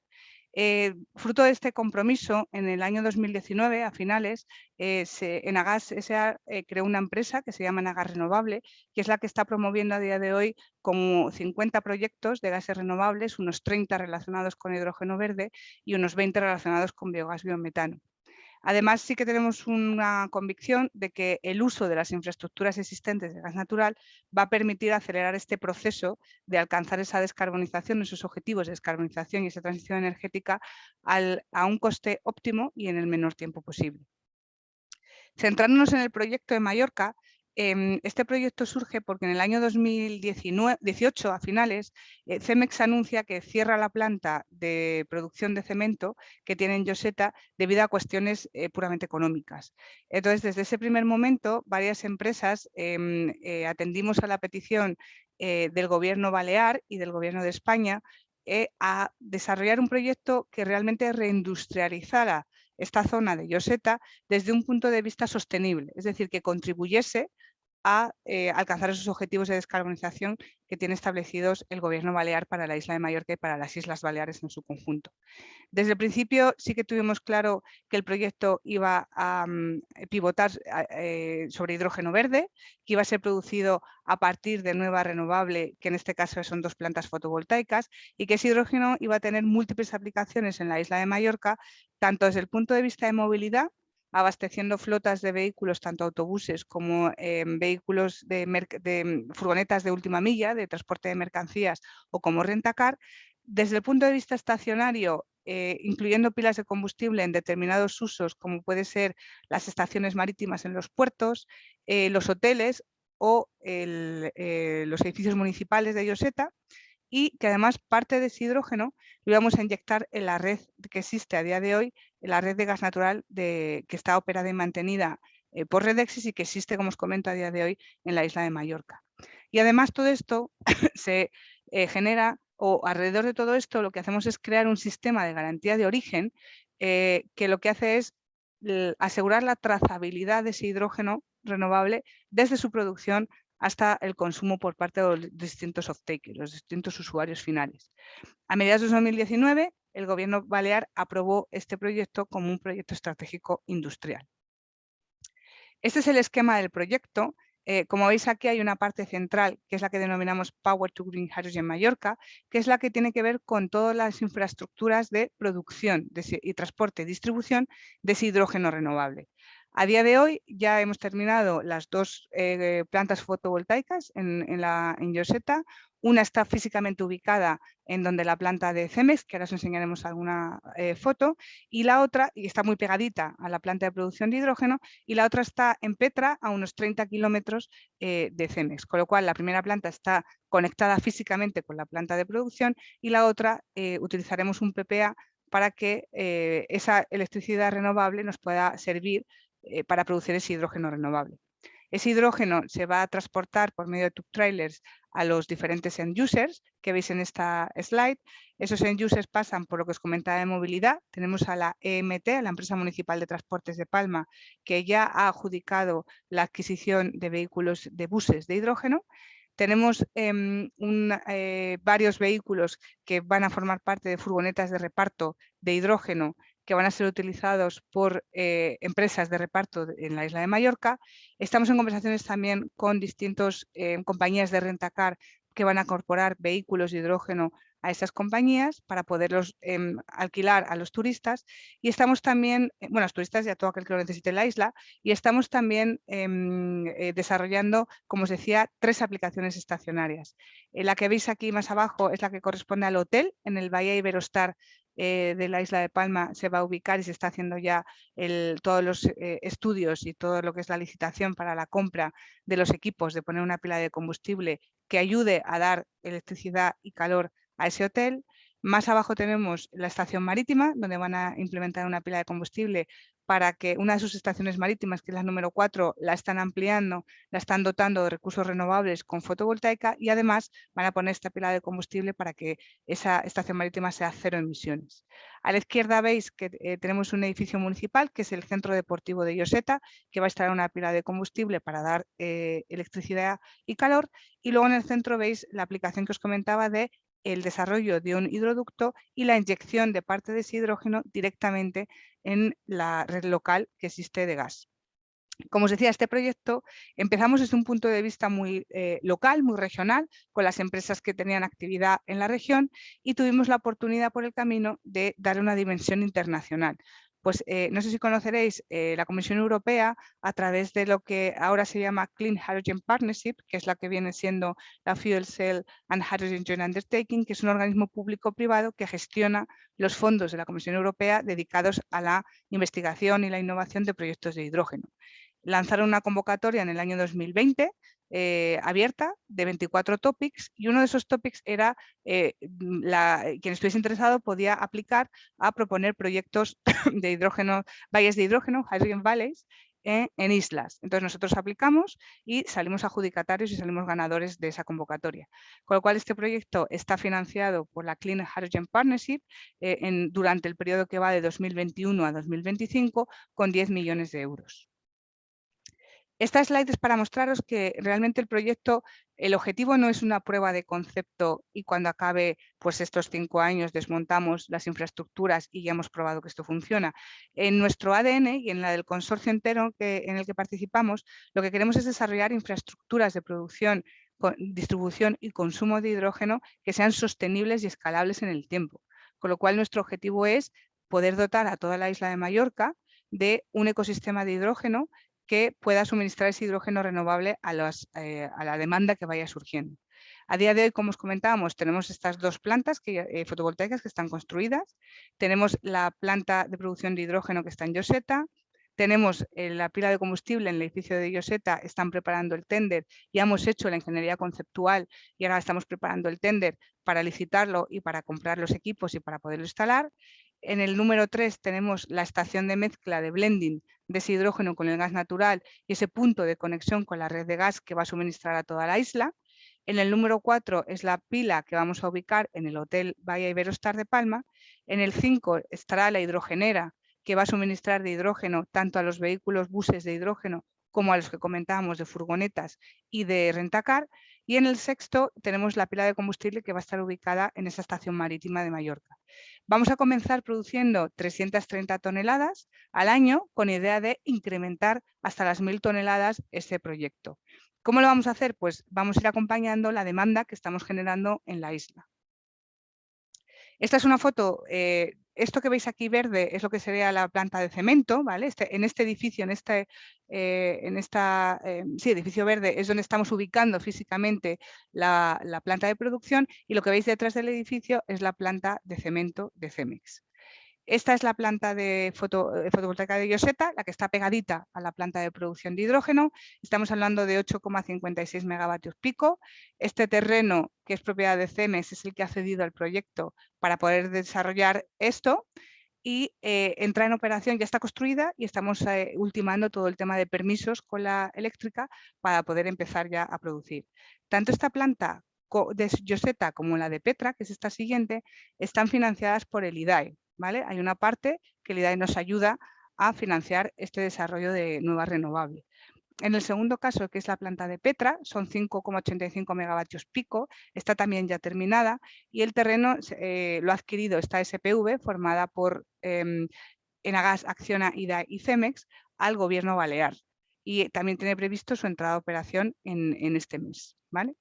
Speaker 3: Fruto de este compromiso, en el año 2019, a finales, Enagás S.A. creó una empresa que se llama Enagás Renovable, que es la que está promoviendo a día de hoy como 50 proyectos de gases renovables, unos 30 relacionados con hidrógeno verde y unos 20 relacionados con biogás biometano. Además, sí que tenemos una convicción de que el uso de las infraestructuras existentes de gas natural va a permitir acelerar este proceso de alcanzar esa descarbonización, esos objetivos de descarbonización y esa transición energética a un coste óptimo y en el menor tiempo posible. Centrándonos en el proyecto de Mallorca, este proyecto surge porque en el año 2018, a finales, Cemex anuncia que cierra la planta de producción de cemento que tiene en Lloseta debido a cuestiones puramente económicas. Entonces, desde ese primer momento, varias empresas atendimos a la petición del Gobierno balear y del Gobierno de España a desarrollar un proyecto que realmente reindustrializara esta zona de Lloseta desde un punto de vista sostenible, es decir, que contribuyese a alcanzar esos objetivos de descarbonización que tiene establecidos el Gobierno balear para la isla de Mallorca y para las Islas Baleares en su conjunto. Desde el principio sí que tuvimos claro que el proyecto iba a pivotar sobre hidrógeno verde, que iba a ser producido a partir de nueva renovable, que en este caso son 2 plantas fotovoltaicas, y que ese hidrógeno iba a tener múltiples aplicaciones en la isla de Mallorca, tanto desde el punto de vista de movilidad, abasteciendo flotas de vehículos, tanto autobuses como vehículos de furgonetas de última milla, de transporte de mercancías o como rentacar. Desde el punto de vista estacionario, incluyendo pilas de combustible en determinados usos, como puede ser las estaciones marítimas en los puertos, los hoteles o los edificios municipales de Lloseta, y que además parte de ese hidrógeno lo íbamos a inyectar en la red que existe a día de hoy, en la red de gas natural que está operada y mantenida por Redexis y que existe, como os comento, a día de hoy en la isla de Mallorca. Y además todo esto se genera, o alrededor de todo esto lo que hacemos es crear un sistema de garantía de origen que lo que hace es asegurar la trazabilidad de ese hidrógeno renovable desde su producción hasta el consumo por parte de los distintos off-takers, los distintos usuarios finales. A mediados de 2019, el Gobierno balear aprobó este proyecto como un proyecto estratégico industrial. Este es el esquema del proyecto. Como veis aquí hay una parte central, que es la que denominamos Power to Green Hydrogen Mallorca, que es la que tiene que ver con todas las infraestructuras de producción y transporte y distribución de ese hidrógeno renovable. A día de hoy ya hemos terminado las dos plantas fotovoltaicas en Lloseta. Una está físicamente ubicada en donde la planta de Cemex, que ahora os enseñaremos alguna foto, y la otra, y está muy pegadita a la planta de producción de hidrógeno, y la otra está en Petra, a unos 30 kilómetros de Cemex, con lo cual la primera planta está conectada físicamente con la planta de producción y la otra utilizaremos un PPA para que esa electricidad renovable nos pueda servir para producir ese hidrógeno renovable. Ese hidrógeno se va a transportar por medio de tube trailers a los diferentes end users que veis en esta slide. Esos end users pasan por lo que os comentaba de movilidad. Tenemos a la EMT, a la Empresa Municipal de Transportes de Palma, que ya ha adjudicado la adquisición de vehículos de buses de hidrógeno. Tenemos varios vehículos que van a formar parte de furgonetas de reparto de hidrógeno que van a ser utilizados por empresas de reparto en la isla de Mallorca. Estamos en conversaciones también con distintas compañías de rentacar que van a incorporar vehículos de hidrógeno a esas compañías para poderlos alquilar a los turistas. Y estamos también, bueno, a los turistas y a todo aquel que lo necesite en la isla, y estamos también desarrollando, como os decía, 3 aplicaciones estacionarias. La que veis aquí más abajo es la que corresponde al hotel en el Bahía Iberostar de la isla de Palma. Se va a ubicar y se está haciendo ya todos los estudios y todo lo que es la licitación para la compra de los equipos de poner una pila de combustible que ayude a dar electricidad y calor a ese hotel. Más abajo tenemos la estación marítima, donde van a implementar una pila de combustible para que una de sus estaciones marítimas, que es la número 4, la están ampliando, la están dotando de recursos renovables con fotovoltaica, y además van a poner esta pila de combustible para que esa estación marítima sea cero emisiones. A la izquierda veis que tenemos un edificio municipal, que es el Centro Deportivo de Lloseta, que va a instalar una pila de combustible para dar electricidad y calor, y luego en el centro veis la aplicación que os comentaba de el desarrollo de un hidroducto y la inyección de parte de ese hidrógeno directamente en la red local que existe de gas. Como os decía, este proyecto empezamos desde un punto de vista muy local, muy regional, con las empresas que tenían actividad en la región, y tuvimos la oportunidad por el camino de darle una dimensión internacional. Pues no sé si conoceréis la Comisión Europea, a través de lo que ahora se llama Clean Hydrogen Partnership, que es la que viene siendo la Fuel Cell and Hydrogen Joint Undertaking, que es un organismo público-privado que gestiona los fondos de la Comisión Europea dedicados a la investigación y la innovación de proyectos de hidrógeno. Lanzaron una convocatoria en el año 2020 abierta de 24 topics, y uno de esos topics era quien estuviese interesado podía aplicar a proponer proyectos de hidrógeno, valles de hidrógeno, hydrogen valleys, en islas. Entonces nosotros aplicamos y salimos adjudicatarios y salimos ganadores de esa convocatoria. Con lo cual este proyecto está financiado por la Clean Hydrogen Partnership durante el periodo que va de 2021 a 2025 con 10 millones de euros. Esta slide es para mostraros que realmente el proyecto, el objetivo no es una prueba de concepto y cuando acabe pues estos 5 años desmontamos las infraestructuras y ya hemos probado que esto funciona. En nuestro ADN y en la del consorcio entero en el que participamos, lo que queremos es desarrollar infraestructuras de producción, distribución y consumo de hidrógeno que sean sostenibles y escalables en el tiempo. Con lo cual nuestro objetivo es poder dotar a toda la isla de Mallorca de un ecosistema de hidrógeno que pueda suministrar ese hidrógeno renovable a la demanda que vaya surgiendo. A día de hoy, como os comentábamos, tenemos estas dos plantas fotovoltaicas que están construidas. Tenemos la planta de producción de hidrógeno que está en Lloseta. Tenemos la pila de combustible en el edificio de Lloseta, están preparando el tender, ya hemos hecho la ingeniería conceptual y ahora estamos preparando el tender para licitarlo y para comprar los equipos y para poderlo instalar. En el número 3 tenemos la estación de mezcla de blending de ese hidrógeno con el gas natural y ese punto de conexión con la red de gas que va a suministrar a toda la isla. En el número 4 es la pila que vamos a ubicar en el Hotel Bahía Iberostar de Palma. En el 5 estará la hidrogenera que va a suministrar de hidrógeno tanto a los vehículos buses de hidrógeno como a los que comentábamos de furgonetas y de rentacar. Y en el 6 tenemos la pila de combustible que va a estar ubicada en esa estación marítima de Mallorca. Vamos a comenzar produciendo 330 toneladas al año con idea de incrementar hasta las 1000 toneladas este proyecto. ¿Cómo lo vamos a hacer? Pues vamos a ir acompañando la demanda que estamos generando en la isla. Esta es una foto, esto que veis aquí verde es lo que sería la planta de cemento, ¿vale? En este edificio, edificio verde es donde estamos ubicando físicamente la planta de producción y lo que veis detrás del edificio es la planta de cemento de Cemex. Esta es la planta de fotovoltaica de Lloseta, la que está pegadita a la planta de producción de hidrógeno. Estamos hablando de 8,56 megavatios pico. Este terreno, que es propiedad de Cemex, es el que ha cedido al proyecto para poder desarrollar esto. Y entra en operación, ya está construida y estamos ultimando todo el tema de permisos con la eléctrica para poder empezar ya a producir. Tanto esta planta de Lloseta como la de Petra, que es esta siguiente, están financiadas por el IDAE. ¿Vale? Hay una parte que el IDAE nos ayuda a financiar este desarrollo de nueva renovable. En el segundo caso, que es la planta de Petra, son 5,85 megavatios pico, está también ya terminada y el terreno lo ha adquirido esta SPV formada por Enagas, Acciona, IDAE y Cemex al gobierno balear y también tiene previsto su entrada a operación en este mes. ¿Vale?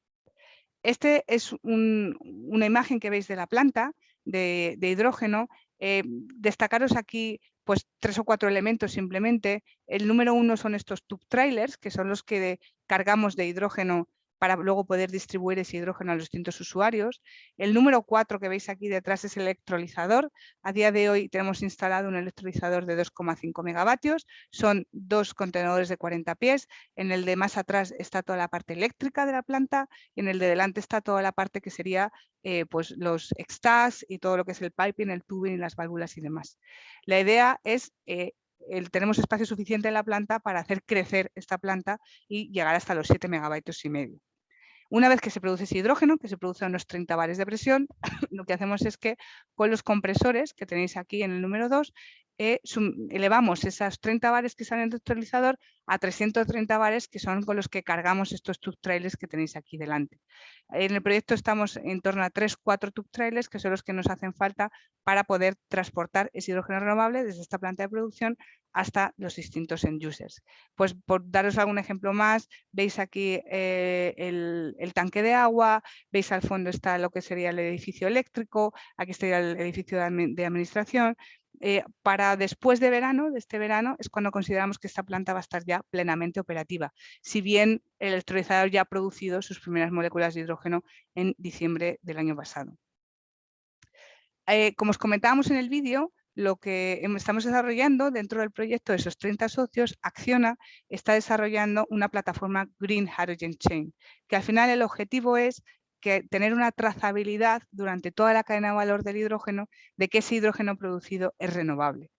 Speaker 3: Este es una imagen que veis de la planta de hidrógeno. Destacaros aquí pues 3 o 4 elementos simplemente. El número 1 son estos tube trailers, que son los que cargamos de hidrógeno para luego poder distribuir ese hidrógeno a los distintos usuarios. El número 4 que veis aquí detrás es el electrolizador. A día de hoy tenemos instalado un electrolizador de 2,5 megavatios. Son 2 contenedores de 40 pies. En el de más atrás está toda la parte eléctrica de la planta y en el de delante está toda la parte que sería pues los extas y todo lo que es el piping, el tubing y las válvulas y demás. La idea es tenemos espacio suficiente en la planta para hacer crecer esta planta y llegar hasta los 7,5 megavatios. Una vez que se produce ese hidrógeno, que se produce a unos 30 bares de presión, lo que hacemos es que con los compresores que tenéis aquí en el número 2, elevamos esas 30 bares que salen del electrolizador a 330 bares, que son con los que cargamos estos tube trailers que tenéis aquí delante. En el proyecto estamos en torno a 3-4 tube trailers, que son los que nos hacen falta para poder transportar ese hidrógeno renovable desde esta planta de producción hasta los distintos end users. Pues por daros algún ejemplo más, veis aquí el tanque de agua, veis al fondo está lo que sería el edificio eléctrico, aquí estaría el edificio de administración. Para después de este verano, es cuando consideramos que esta planta va a estar ya plenamente operativa, si bien el electrolizador ya ha producido sus primeras moléculas de hidrógeno en diciembre del año pasado. Como os comentábamos en el vídeo, lo que estamos desarrollando dentro del proyecto de esos 30 socios, Acciona está desarrollando una plataforma Green Hydrogen Chain, que al final el objetivo es tener una trazabilidad durante toda la cadena de valor del hidrógeno de que ese hidrógeno producido es renovable.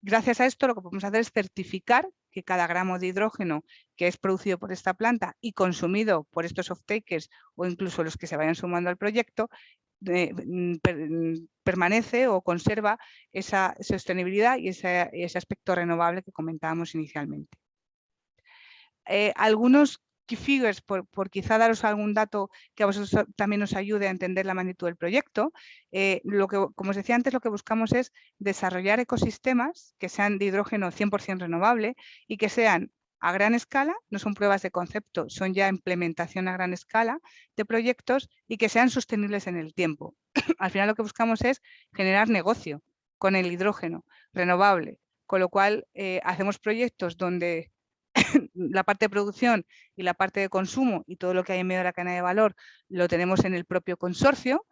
Speaker 3: Gracias a esto lo que podemos hacer es certificar que cada gramo de hidrógeno que es producido por esta planta y consumido por estos off-takers o incluso los que se vayan sumando al proyecto, permanece o conserva esa sostenibilidad y ese aspecto renovable que comentábamos inicialmente. Algunos key figures, por quizá daros algún dato que a vosotros también os ayude a entender la magnitud del proyecto. Como os decía antes, lo que buscamos es desarrollar ecosistemas que sean de hidrógeno 100% renovable y que sean a gran escala, no son pruebas de concepto, son ya implementación a gran escala de proyectos y que sean sostenibles en el tiempo. Al final lo que buscamos es generar negocio con el hidrógeno renovable, con lo cual hacemos proyectos donde la parte de producción y la parte de consumo y todo lo que hay en medio de la cadena de valor lo tenemos en el propio consorcio,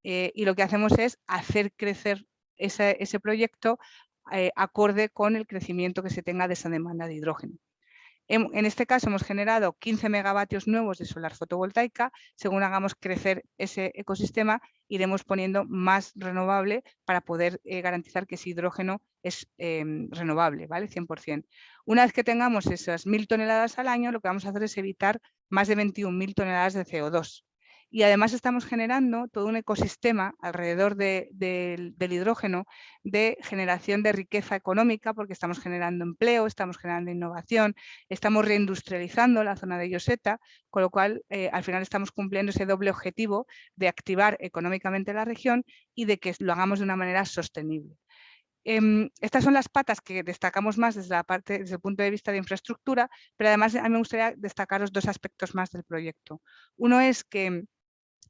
Speaker 3: y lo que hacemos es hacer crecer ese proyecto acorde con el crecimiento que se tenga de esa demanda de hidrógeno. En este caso hemos generado 15 megavatios nuevos de solar fotovoltaica. Según hagamos crecer ese ecosistema, iremos poniendo más renovable para poder garantizar que ese hidrógeno es renovable, ¿vale? 100%. Una vez que tengamos esas 1000 toneladas al año, lo que vamos a hacer es evitar más de 21.000 toneladas de CO2. Y además estamos generando todo un ecosistema alrededor del hidrógeno de generación de riqueza económica, porque estamos generando empleo, estamos generando innovación, estamos reindustrializando la zona de Lloseta, con lo cual al final estamos cumpliendo ese doble objetivo de activar económicamente la región y de que lo hagamos de una manera sostenible. Estas son las patas que destacamos más desde el punto de vista de infraestructura, pero además a mí me gustaría destacaros dos aspectos más del proyecto. Uno es que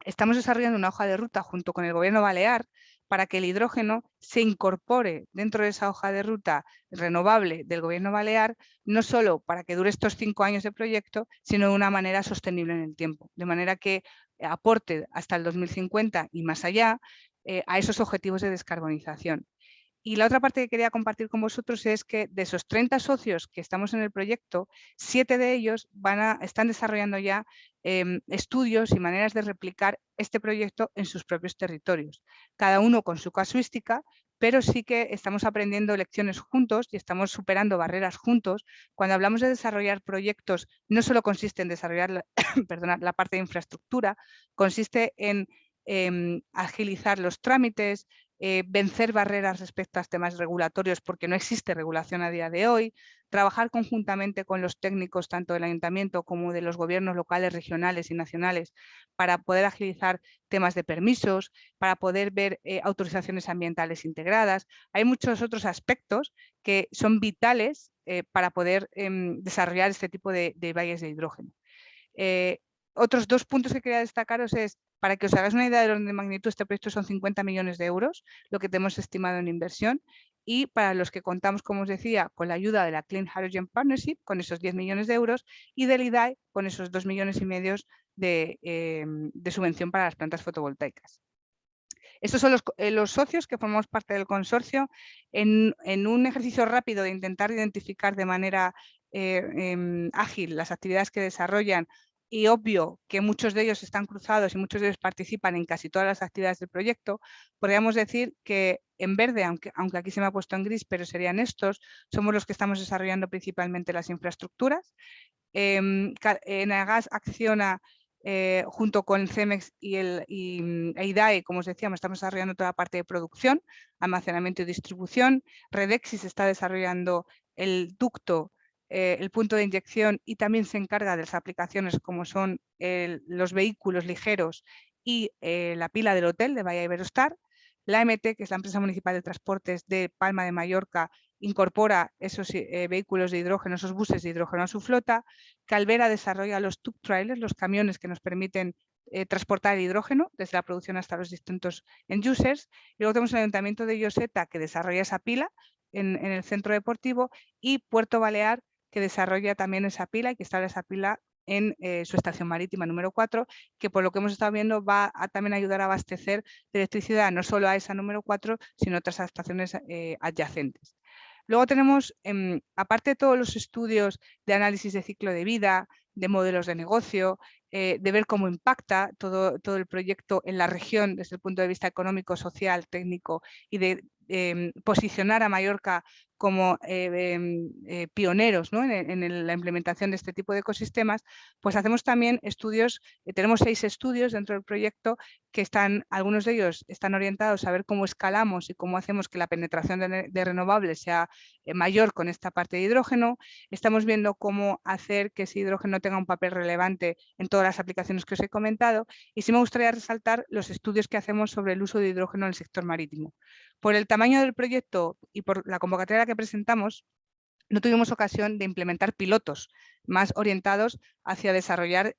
Speaker 3: estamos desarrollando una hoja de ruta junto con el Gobierno balear para que el hidrógeno se incorpore dentro de esa hoja de ruta renovable del Gobierno balear, no solo para que dure estos 5 años de proyecto, sino de una manera sostenible en el tiempo, de manera que aporte hasta el 2050 y más allá a esos objetivos de descarbonización. Y la otra parte que quería compartir con vosotros es que de esos 30 socios que estamos en el proyecto, 7 de ellos están desarrollando ya estudios y maneras de replicar este proyecto en sus propios territorios, cada uno con su casuística, pero sí que estamos aprendiendo lecciones juntos y estamos superando barreras juntos. Cuando hablamos de desarrollar proyectos, no solo consiste en desarrollar la parte de infraestructura, consiste en agilizar los trámites, vencer barreras respecto a temas regulatorios porque no existe regulación a día de hoy, trabajar conjuntamente con los técnicos tanto del ayuntamiento como de los gobiernos locales, regionales y nacionales para poder agilizar temas de permisos, para poder ver autorizaciones ambientales integradas. Hay muchos otros aspectos que son vitales para poder desarrollar este tipo de valles de hidrógeno. Otros dos puntos que quería destacaros es, para que os hagáis una idea de orden de magnitud, este proyecto son 50 millones de euros, lo que tenemos estimado en inversión, y para los que contamos, como os decía, con la ayuda de la Clean Hydrogen Partnership, con esos 10 millones de euros, y del IDAE, con esos 2,5 millones de subvención para las plantas fotovoltaicas. Estos son los socios que formamos parte del consorcio en un ejercicio rápido de intentar identificar de manera ágil las actividades que desarrollan. Y obvio que muchos de ellos están cruzados y muchos de ellos participan en casi todas las actividades del proyecto. Podríamos decir que en verde, aunque aquí se me ha puesto en gris, pero serían estos, somos los que estamos desarrollando principalmente las infraestructuras. Enagas acciona junto con Cemex y IDAE, como os decíamos, estamos desarrollando toda la parte de producción, almacenamiento y distribución. Redexis está desarrollando el ducto, el punto de inyección, y también se encarga de las aplicaciones como son los vehículos ligeros y la pila del hotel de Bahía Iberostar. La MT, que es la empresa municipal de transportes de Palma de Mallorca, incorpora esos vehículos de hidrógeno, esos buses de hidrógeno a su flota. Calvera desarrolla los tube trailers, los camiones que nos permiten transportar el hidrógeno desde la producción hasta los distintos end users. Y luego tenemos el Ayuntamiento de Lloseta, que desarrolla esa pila en el centro deportivo, y Puerto Balear, que desarrolla también esa pila y que instala esa pila en su estación marítima número 4, que por lo que hemos estado viendo va a también ayudar a abastecer de electricidad no solo a esa número 4, sino a otras estaciones adyacentes. Luego tenemos, aparte de todos los estudios de análisis de ciclo de vida, de modelos de negocio, de ver cómo impacta todo el proyecto en la región desde el punto de vista económico, social, técnico, y de posicionar a Mallorca como pioneros, ¿no? en la implementación de este tipo de ecosistemas, pues hacemos también estudios. Tenemos 6 estudios dentro del proyecto que algunos de ellos están orientados a ver cómo escalamos y cómo hacemos que la penetración de renovables sea mayor con esta parte de hidrógeno. Estamos viendo cómo hacer que ese hidrógeno tenga un papel relevante en todas las aplicaciones que os he comentado, y sí me gustaría resaltar los estudios que hacemos sobre el uso de hidrógeno en el sector marítimo. Por el tamaño del proyecto y por la convocatoria que presentamos, no tuvimos ocasión de implementar pilotos más orientados hacia desarrollar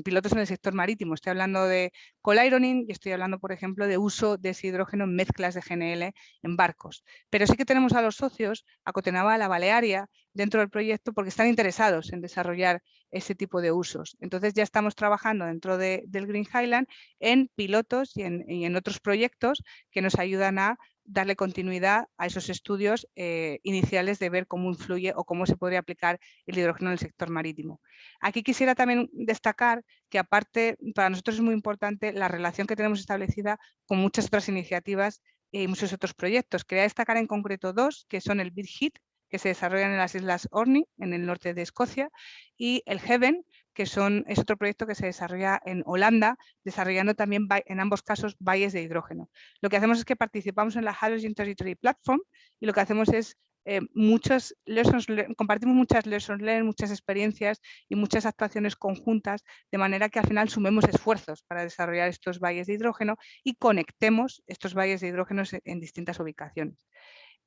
Speaker 3: pilotos en el sector marítimo. Estoy hablando de coal ironing y estoy hablando, por ejemplo, de uso de ese hidrógeno en mezclas de GNL en barcos. Pero sí que tenemos a los socios, a Cotenaval, a Balearia, dentro del proyecto porque están interesados en desarrollar ese tipo de usos. Entonces ya estamos trabajando dentro del Green Highland en pilotos y en otros proyectos que nos ayudan a darle continuidad a esos estudios iniciales de ver cómo influye o cómo se podría aplicar el hidrógeno en el sector marítimo. Aquí quisiera también destacar que aparte, para nosotros es muy importante la relación que tenemos establecida con muchas otras iniciativas y muchos otros proyectos. Quería destacar en concreto dos, que son el BidHit, que se desarrollan en las Islas Orkney, en el norte de Escocia, y el Heaven, que es otro proyecto que se desarrolla en Holanda, desarrollando también en ambos casos valles de hidrógeno. Lo que hacemos es que participamos en la Hydrogen Territory Platform y lo que hacemos es compartimos muchas lessons learned, muchas experiencias y muchas actuaciones conjuntas, de manera que al final sumemos esfuerzos para desarrollar estos valles de hidrógeno y conectemos estos valles de hidrógeno en distintas ubicaciones.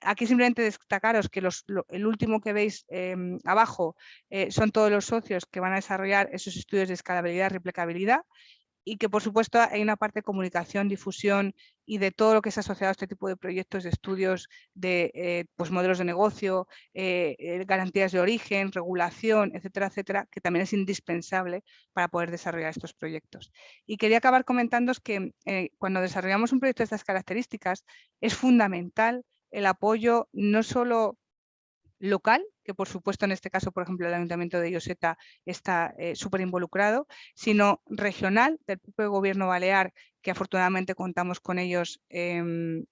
Speaker 3: Aquí simplemente destacaros que el último que veis abajo son todos los socios que van a desarrollar esos estudios de escalabilidad y replicabilidad, y que por supuesto hay una parte de comunicación, difusión y de todo lo que es asociado a este tipo de proyectos de estudios de pues modelos de negocio, garantías de origen, regulación, etcétera, etcétera, que también es indispensable para poder desarrollar estos proyectos. Y quería acabar comentándoos que cuando desarrollamos un proyecto de estas características es fundamental el apoyo no solo local, que por supuesto en este caso, por ejemplo, el Ayuntamiento de Lloseta está súper involucrado, sino regional, del propio Gobierno balear, que afortunadamente contamos con ellos de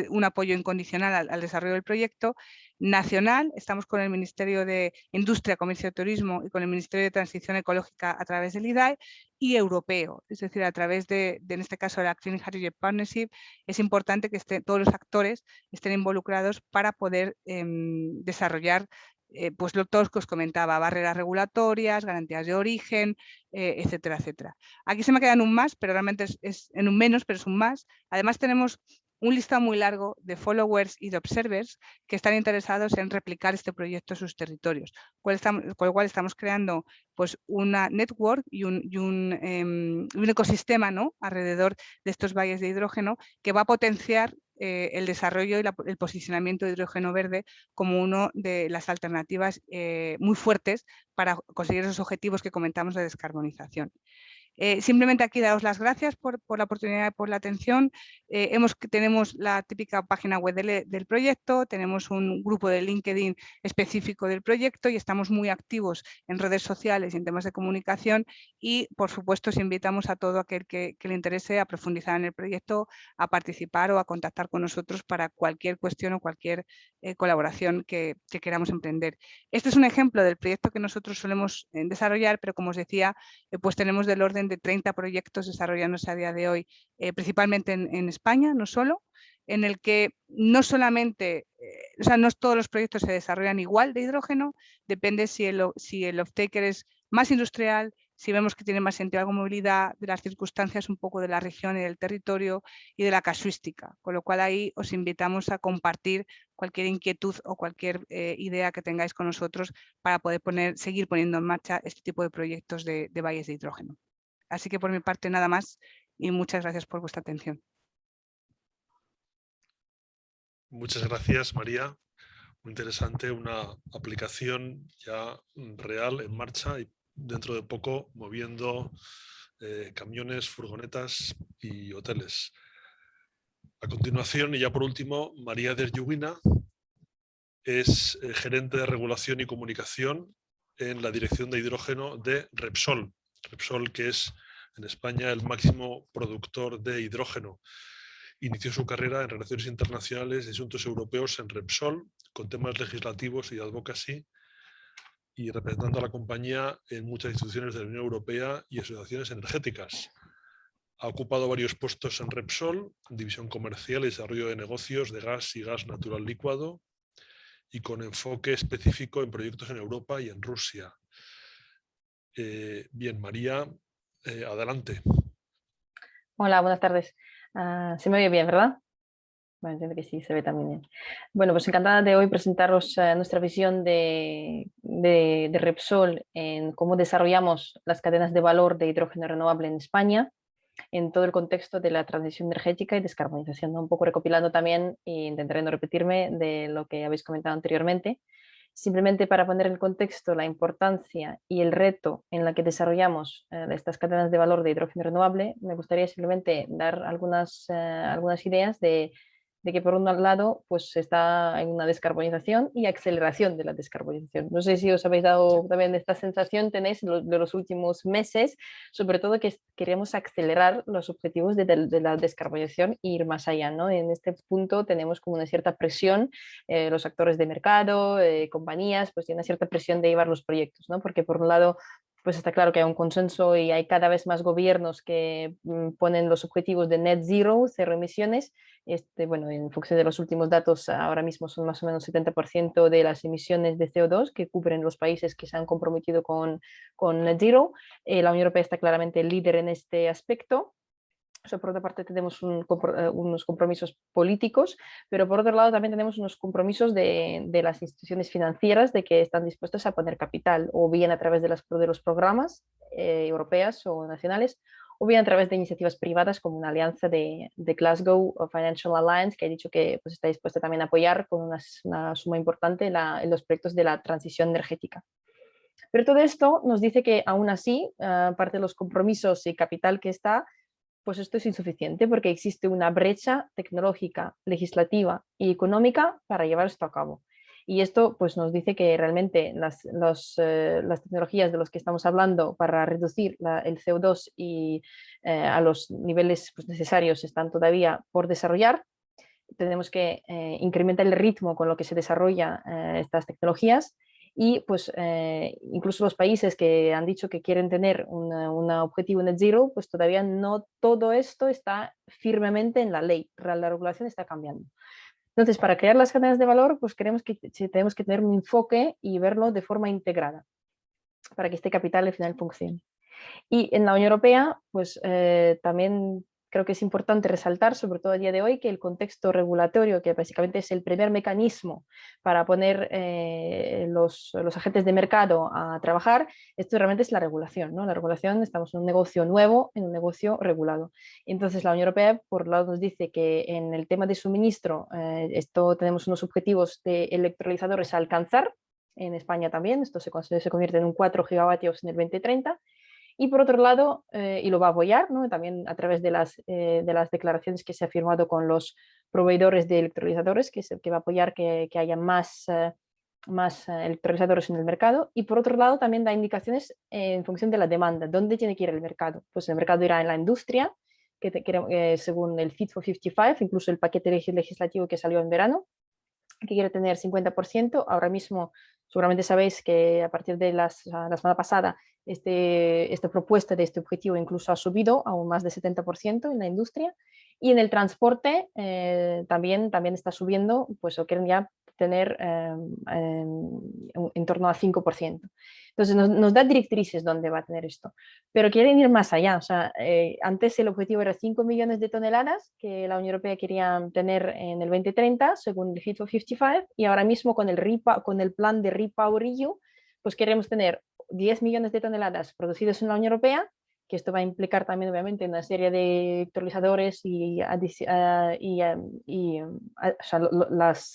Speaker 3: un apoyo incondicional al desarrollo del proyecto. Nacional, estamos con el Ministerio de Industria, Comercio y Turismo y con el Ministerio de Transición Ecológica a través del IDAE, y europeo, es decir, a través en este caso, de la Clean Hydrogen Partnership. Es importante que todos los actores estén involucrados para poder desarrollar pues todo lo que os comentaba, barreras regulatorias, garantías de origen, etcétera, etcétera. Aquí se me quedan un más, pero realmente es en un menos, pero es un más. Además tenemos un listado muy largo de followers y de observers que están interesados en replicar este proyecto en sus territorios, con lo cual estamos creando pues, una network y un ecosistema, ¿no?, alrededor de estos valles de hidrógeno que va a potenciar el desarrollo y el posicionamiento de hidrógeno verde como una de las alternativas muy fuertes para conseguir esos objetivos que comentamos de descarbonización. Simplemente aquí daros las gracias por la oportunidad y por la atención. Tenemos la típica página web del proyecto, tenemos un grupo de LinkedIn específico del proyecto y estamos muy activos en redes sociales y en temas de comunicación, y por supuesto os invitamos a todo aquel que le interese a profundizar en el proyecto, a participar o a contactar con nosotros para cualquier cuestión o cualquier colaboración que queramos emprender. Este es un ejemplo del proyecto que nosotros solemos desarrollar, pero como os decía, pues tenemos del orden de 30 proyectos desarrollándose a día de hoy, principalmente en España, no solo, en el que no solamente, o sea, no todos los proyectos se desarrollan igual de hidrógeno, depende si el off-taker es más industrial, si vemos que tiene más sentido la movilidad, de las circunstancias un poco de la región y del territorio y de la casuística, con lo cual ahí os invitamos a compartir cualquier inquietud o cualquier idea que tengáis con nosotros para poder seguir poniendo en marcha este tipo de proyectos de valles de hidrógeno. Así que por mi parte nada más y muchas gracias por vuestra atención.
Speaker 1: Muchas gracias, María. Muy interesante, una aplicación ya real en marcha y dentro de poco moviendo camiones, furgonetas y hoteles. A continuación, y ya por último, María Derlluguina es gerente de regulación y comunicación en la dirección de hidrógeno de Repsol. Repsol, que es en España el máximo productor de hidrógeno. Inició su carrera en Relaciones Internacionales y Asuntos Europeos en Repsol, con temas legislativos y advocacy, y representando a la compañía en muchas instituciones de la Unión Europea y asociaciones energéticas. Ha ocupado varios puestos en Repsol, división comercial y desarrollo de negocios de gas y gas natural licuado, y con enfoque específico en proyectos en Europa y en Rusia. Bien, María, adelante.
Speaker 5: Hola, buenas tardes. Se me oye bien, ¿verdad? Bueno, entiendo que sí, se ve también bien. Bueno, pues encantada de hoy presentaros nuestra visión de Repsol en cómo desarrollamos las cadenas de valor de hidrógeno renovable en España, en todo el contexto de la transición energética y descarbonización, ¿no? Un poco recopilando también, e intentaré no repetirme, de lo que habéis comentado anteriormente. Simplemente para poner en contexto la importancia y el reto en la que desarrollamos estas cadenas de valor de hidrógeno renovable, me gustaría simplemente dar algunas ideas de que por un lado pues está en una descarbonización y aceleración de la descarbonización. No sé si os habéis dado también esta sensación, tenéis de los últimos meses, sobre todo que queremos acelerar los objetivos de la descarbonización e ir más allá, ¿no? En este punto tenemos como una cierta presión, los actores de mercado, compañías, pues tienen una cierta presión de llevar los proyectos, ¿no? Porque por un lado pues está claro que hay un consenso y hay cada vez más gobiernos que ponen los objetivos de net zero, cero emisiones. Bueno, en función de los últimos datos, ahora mismo son más o menos 70% de las emisiones de CO2 que cubren los países que se han comprometido con net zero. La Unión Europea está claramente el líder en este aspecto. Eso, por otra parte, tenemos unos compromisos políticos, pero por otro lado también tenemos unos compromisos de las instituciones financieras de que están dispuestas a poner capital, o bien a través de los programas europeas o nacionales, o bien a través de iniciativas privadas como una alianza de Glasgow Financial Alliance, que ha dicho que pues, está dispuesta también a apoyar con una suma importante en los proyectos de la transición energética. Pero todo esto nos dice que aún así, aparte de los compromisos y capital que está, pues esto es insuficiente porque existe una brecha tecnológica, legislativa y económica para llevar esto a cabo. Y esto pues, nos dice que realmente las tecnologías de las que estamos hablando para reducir el CO2 y a los niveles pues, necesarios están todavía por desarrollar. Tenemos que incrementar el ritmo con lo que se desarrollan estas tecnologías. Y pues incluso los países que han dicho que quieren tener un objetivo net zero, pues todavía no todo esto está firmemente en la ley, la regulación está cambiando. Entonces, para crear las cadenas de valor, pues tenemos que tener un enfoque y verlo de forma integrada para que este capital al final funcione. Y en la Unión Europea, pues también creo que es importante resaltar, sobre todo a día de hoy, que el contexto regulatorio, que básicamente es el primer mecanismo para poner los agentes de mercado a trabajar, esto realmente es la regulación, ¿no? La regulación, estamos en un negocio nuevo, en un negocio regulado. Entonces la Unión Europea, por un lado, nos dice que en el tema de suministro, tenemos unos objetivos de electrolizadores a alcanzar, en España también, esto se convierte en un 4 gigavatios en el 2030, y por otro lado, y lo va a apoyar, ¿no? También a través de las declaraciones que se ha firmado con los proveedores de electrolizadores, que va a apoyar que haya más electrolizadores en el mercado. Y por otro lado, también da indicaciones en función de la demanda, dónde tiene que ir el mercado. Pues el mercado irá en la industria, según el Fit for 55, incluso el paquete legislativo que salió en verano, que quiere tener 50%. Ahora mismo seguramente sabéis que a partir de la semana pasada esta propuesta de este objetivo incluso ha subido a un más de 70% en la industria, y en el transporte también está subiendo, pues o quieren ya tener en torno a 5%. Entonces nos da directrices dónde va a tener esto, pero quieren ir más allá. O sea, antes el objetivo era 5 millones de toneladas que la Unión Europea quería tener en el 2030, según el Fit for 55, y ahora mismo con el plan de REPowerEU, pues queremos tener 10 millones de toneladas producidas en la Unión Europea, que esto va a implicar también obviamente una serie de electrolizadores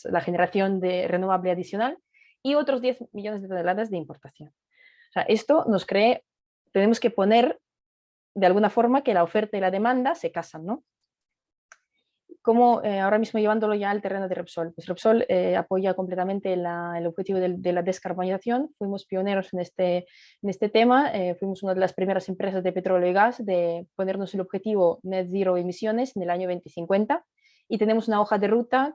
Speaker 5: la generación de renovable adicional, y otros 10 millones de toneladas de importación. O sea, esto tenemos que poner de alguna forma que la oferta y la demanda se casan, ¿no? Como ahora mismo llevándolo ya al terreno de Repsol. Pues Repsol apoya completamente el objetivo de la descarbonización. Fuimos pioneros en este tema. Fuimos una de las primeras empresas de petróleo y gas de ponernos el objetivo net zero emisiones en el año 2050. Y tenemos una hoja de ruta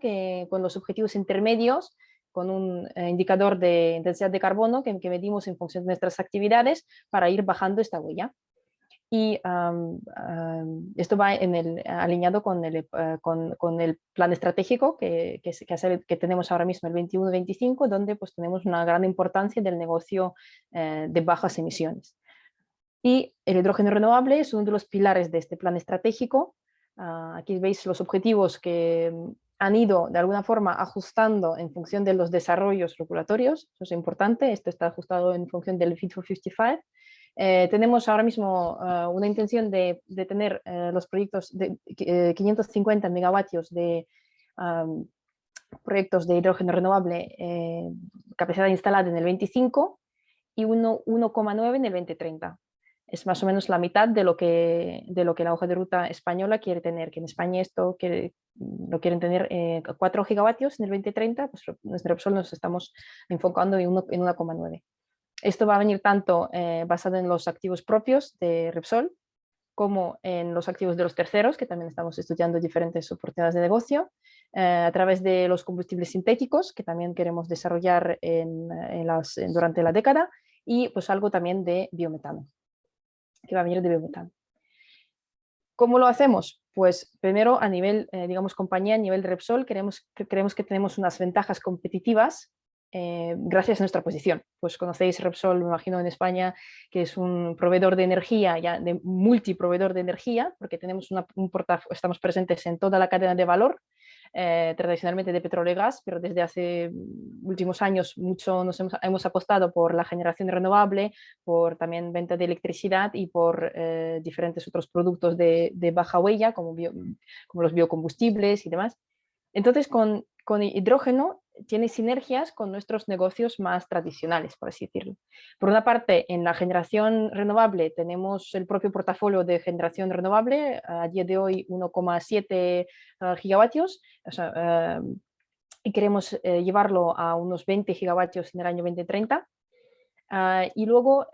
Speaker 5: con los objetivos intermedios, con un indicador de intensidad de carbono que medimos en función de nuestras actividades para ir bajando esta huella. Y esto va alineado con el plan estratégico que tenemos ahora mismo, el 21-25, donde pues, tenemos una gran importancia del negocio de bajas emisiones. Y el hidrógeno renovable es uno de los pilares de este plan estratégico. Aquí veis los objetivos que han ido de alguna forma ajustando en función de los desarrollos regulatorios, eso es importante, esto está ajustado en función del Fit for 55. Tenemos ahora mismo una intención de tener los proyectos de 550 megavatios de proyectos de hidrógeno renovable, capacidad instalada en el 25 y 1,9 en el 2030. Es más o menos la mitad de lo que la hoja de ruta española quiere tener, que en España lo quieren tener 4 gigavatios en el 2030, pues nuestra Repsol nos estamos enfocando en 1,9. Esto va a venir tanto basado en los activos propios de Repsol como en los activos de los terceros, que también estamos estudiando diferentes oportunidades de negocio, a través de los combustibles sintéticos, que también queremos desarrollar durante la década, y pues algo también de biometano, que va a venir de biometano. ¿Cómo lo hacemos? Pues primero a nivel, digamos, compañía, a nivel de Repsol, creemos que tenemos unas ventajas competitivas gracias a nuestra posición. Pues conocéis Repsol, me imagino, en España, que es un proveedor de energía, ya de multiproveedor de energía, porque tenemos estamos presentes en toda la cadena de valor, tradicionalmente de petróleo y gas, pero desde hace últimos años mucho hemos apostado por la generación renovable, por también venta de electricidad y por diferentes otros productos de baja huella, como los biocombustibles y demás. Entonces, con hidrógeno tiene sinergias con nuestros negocios más tradicionales, por así decirlo. Por una parte, en la generación renovable tenemos el propio portafolio de generación renovable, a día de hoy 1,7 gigavatios, o sea, y queremos llevarlo a unos 20 gigavatios en el año 2030. Y luego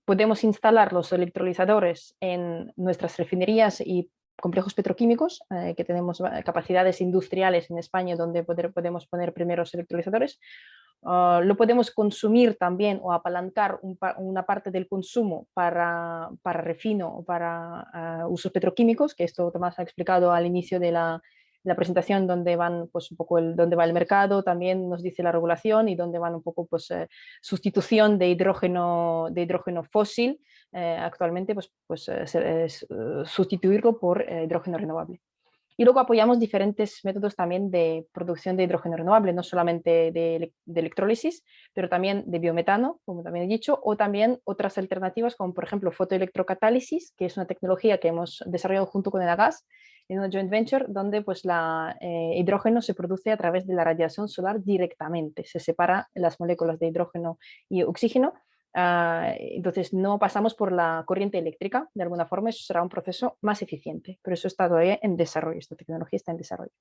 Speaker 5: podemos instalar los electrolizadores en nuestras refinerías y complejos petroquímicos, que tenemos capacidades industriales en España donde podemos poner primeros electrolizadores. Lo podemos consumir también o apalancar una parte del consumo para refino o para usos petroquímicos, que esto Tomás ha explicado al inicio de la presentación, donde van pues un poco dónde va el mercado, también nos dice la regulación, y dónde van un poco pues sustitución de hidrógeno fósil, actualmente pues sustituirlo por hidrógeno renovable. Y luego apoyamos diferentes métodos también de producción de hidrógeno renovable, no solamente de electrólisis, pero también de biometano, como también he dicho, o también otras alternativas como por ejemplo fotoelectrocatálisis, que es una tecnología que hemos desarrollado junto con el Agas en una joint venture, donde pues hidrógeno se produce a través de la radiación solar directamente, se separan las moléculas de hidrógeno y oxígeno. Entonces no pasamos por la corriente eléctrica, de alguna forma eso será un proceso más eficiente, pero eso está todavía en desarrollo, esta tecnología está en desarrollo.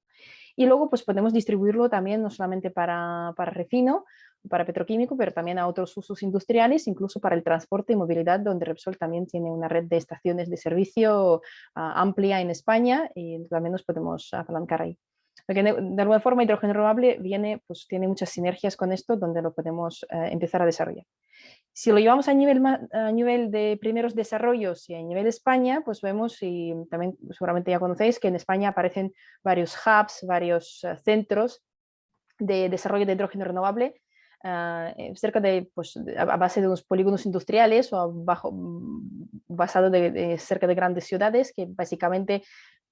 Speaker 5: Y luego pues podemos distribuirlo también no solamente para refino, para petroquímico, pero también a otros usos industriales, incluso para el transporte y movilidad, donde Repsol también tiene una red de estaciones de servicio amplia en España, y también nos podemos apalancar ahí. Porque de alguna forma hidrógeno renovable tiene muchas sinergias con esto, donde lo podemos empezar a desarrollar. Si lo llevamos a nivel de primeros desarrollos y a nivel de España, pues vemos, y también seguramente ya conocéis, que en España aparecen varios hubs, varios centros de desarrollo de hidrógeno renovable, cerca a base de unos polígonos industriales o basado cerca de grandes ciudades, que básicamente